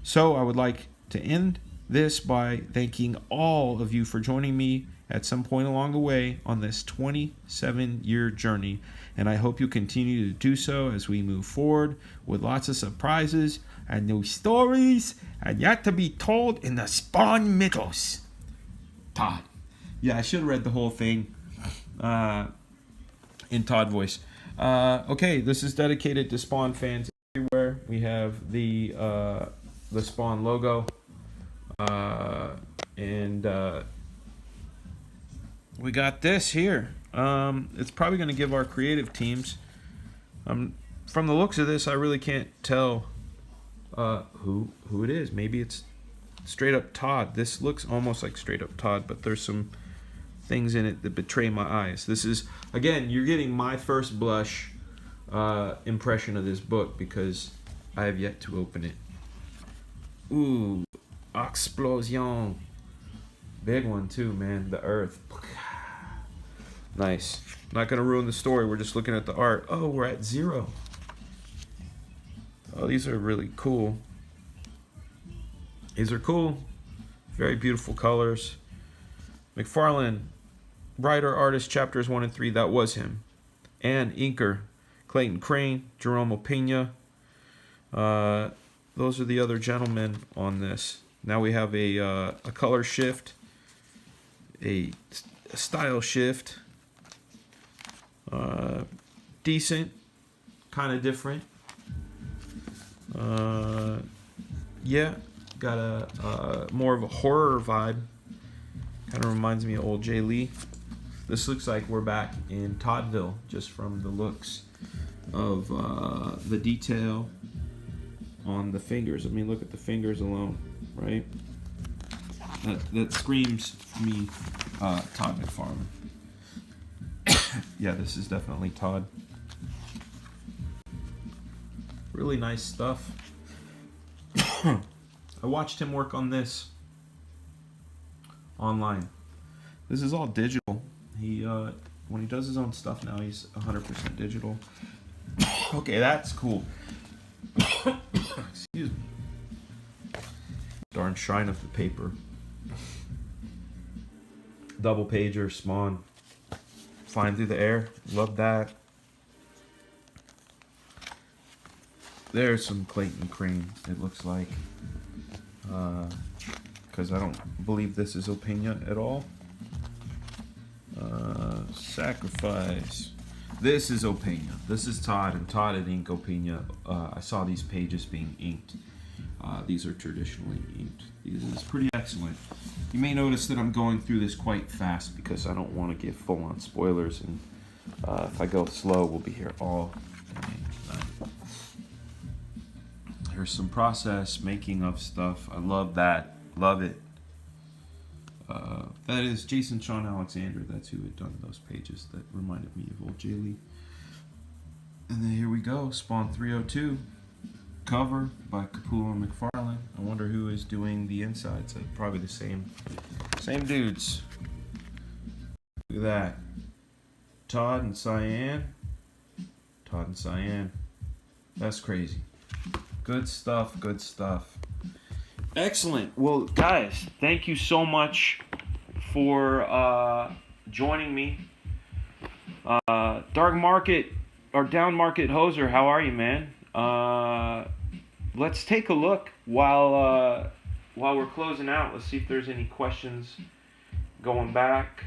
So I would like to end this by thanking all of you for joining me at some point along the way on this 27-year journey, and I hope you continue to do so as we move forward with lots of surprises and new stories and yet to be told in the Spawn mythos. Todd. Yeah, I should have read the whole thing in Todd voice. Okay, this is dedicated to Spawn fans everywhere. We have the Spawn logo, and we got this here. It's probably going to give our creative teams. From the looks of this, I really can't tell who it is. Maybe it's straight up Todd. This looks almost like straight up Todd, but there's some things in it that betray my eyes. This is, again, you're getting my first blush impression of this book because I have yet to open it. Ooh, explosion. Big one too, man. The earth. Nice. Not gonna ruin the story. We're just looking at the art. Oh, we're at 0. Oh, these are really cool. These are cool. Very beautiful colors. McFarlane, writer, artist, chapters 1 and 3. That was him. And inker, Clayton Crane, Jerome Opeña. Those are the other gentlemen on this. Now we have a color shift, a style shift. Decent, kind of different. Yeah, got a more of a horror vibe. Kind of reminds me of old Jay Lee. This looks like we're back in Toddville, just from the looks of the detail on the fingers. I mean, look at the fingers alone, right? That screams me Todd McFarlane. Yeah, this is definitely Todd. Really nice stuff. I watched him work on this online. This is all digital. He when he does his own stuff now, he's 100% digital. Okay, that's cool. Excuse me. Darn shine of the paper. Double pager, Spawn. Flying through the air. Love that. There's some Clayton Crane, it looks like. Because I don't believe this is Opeña at all. Sacrifice. This is Opeña. This is Todd, and Todd had ink Opeña. I saw these pages being inked. These are traditionally inked. This is pretty excellent. You may notice that I'm going through this quite fast because I don't want to give full-on spoilers, and if I go slow, we'll be here all day. Here's some process making of stuff. I love that. Love it. That is Jason Sean Alexander. That's who had done those pages that reminded me of old Jay Lee. And then here we go, Spawn 302, cover by Capullo and McFarlane. I wonder who is doing the insides. Probably the same dudes. Look at that. Todd and Cyan. That's crazy. Good stuff. Excellent. Well, guys, thank you so much for joining me. Dark Market or Down Market Hoser, how are you, man? Let's take a look while we're closing out. Let's see if there's any questions going back.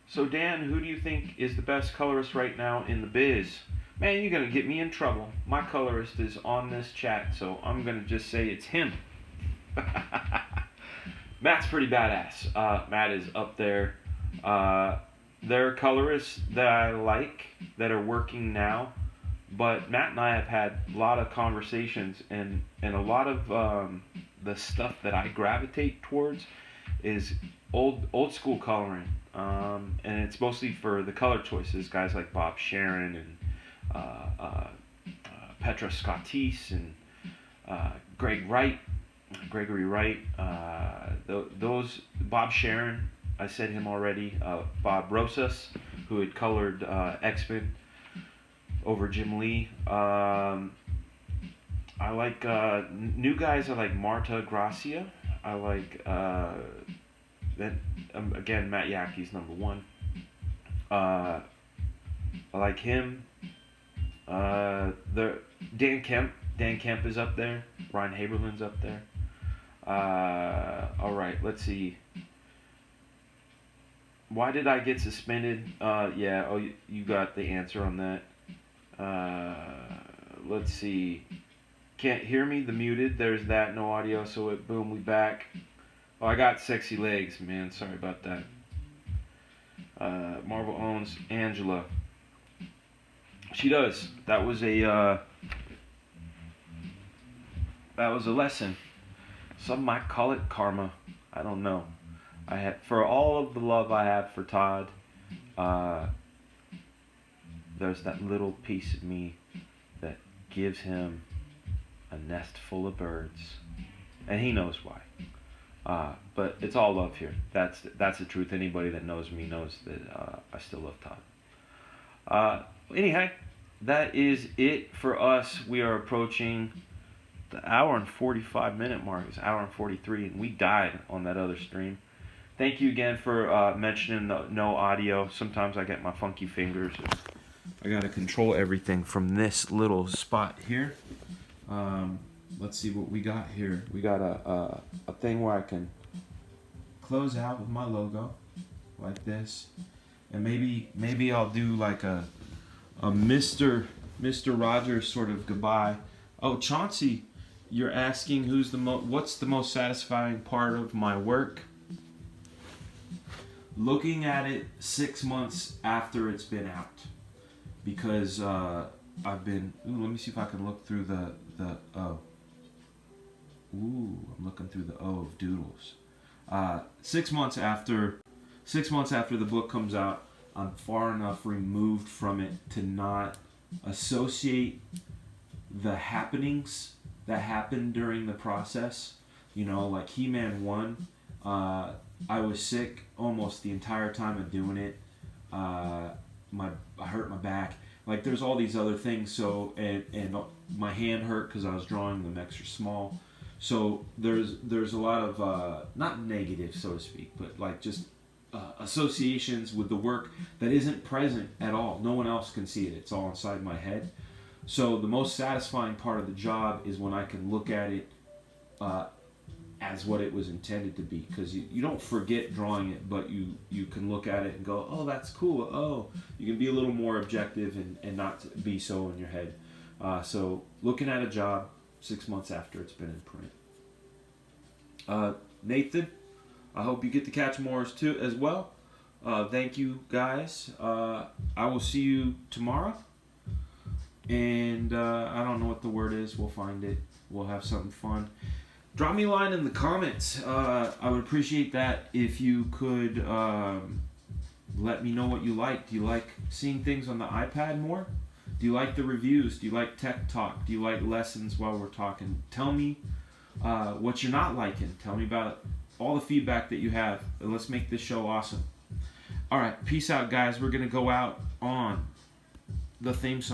So Dan, who do you think is the best colorist right now in the biz? Man, you're gonna get me in trouble. My colorist is on this chat, so I'm gonna just say it's him. Matt's pretty badass. Matt is up there. There are colorists that I like that are working now, but Matt and I have had a lot of conversations, and a lot of the stuff that I gravitate towards is old school coloring, and it's mostly for the color choices. Guys like Bob Sharon and Petra Scottis and Gregory Wright. Those Bob Sharon, I said him already. Bob Rosas, who had colored X-Men over Jim Lee. I like new guys. I like Marta Gracia. I like again, Matt Yackey's number one. I like him. Dan Kemp is up there. Ryan Haberlin's up there. All right, let's see. Why did I get suspended? Yeah. Oh, you got the answer on that. Let's see. Can't hear me? The muted. There's that. No audio. So boom, we back. Oh, I got sexy legs, man. Sorry about that. Marvel owns Angela. She does. That was a lesson. Some might call it karma. I don't know. I had, for all of the love I have for Todd, there's that little piece of me that gives him a nest full of birds, and he knows why. But it's all love here. That's the truth. Anybody that knows me knows that I still love Todd. Anyhow, that is it for us. We are approaching the hour and 45 minute mark. It's hour and 43, and we died on that other stream. Thank you again for mentioning no audio. Sometimes I get my funky fingers. I gotta control everything from this little spot here. Let's see what we got here. We got a thing where I can close out with my logo like this, and maybe I'll do like a Mr. Rogers sort of goodbye. Oh, Chauncey, you're asking what's the most satisfying part of my work? Looking at it 6 months after it's been out, because I've been. Ooh, let me see if I can look through the O. Ooh, I'm looking through the O of Doodles. 6 months after the book comes out, I'm far enough removed from it to not associate the happenings that happened during the process. You know, like He-Man 1. I was sick almost the entire time of doing it. I hurt my back. Like, there's all these other things. So and my hand hurt because I was drawing them extra small. So there's a lot of not negative, so to speak, but like just associations with the work that isn't present at all. No one else can see it. It's all inside my head. So the most satisfying part of the job is when I can look at it as what it was intended to be, because you don't forget drawing it, but you can look at it and go, oh, that's cool. Oh, you can be a little more objective and not be so in your head. So looking at a job 6 months after it's been in print. Nathan, I hope you get to catch more too as well. Thank you guys. I will see you tomorrow. And I don't know what the word is. We'll find it. We'll have something fun. drop me a line in the comments. I would appreciate that if you could let me know what you like. Do you like seeing things on the iPad more? Do you like the reviews? Do you like tech talk? Do you like lessons while we're talking? Tell me what you're not liking. Tell me about all the feedback that you have. And let's make this show awesome. All right, peace out, guys. We're going to go out on the theme song.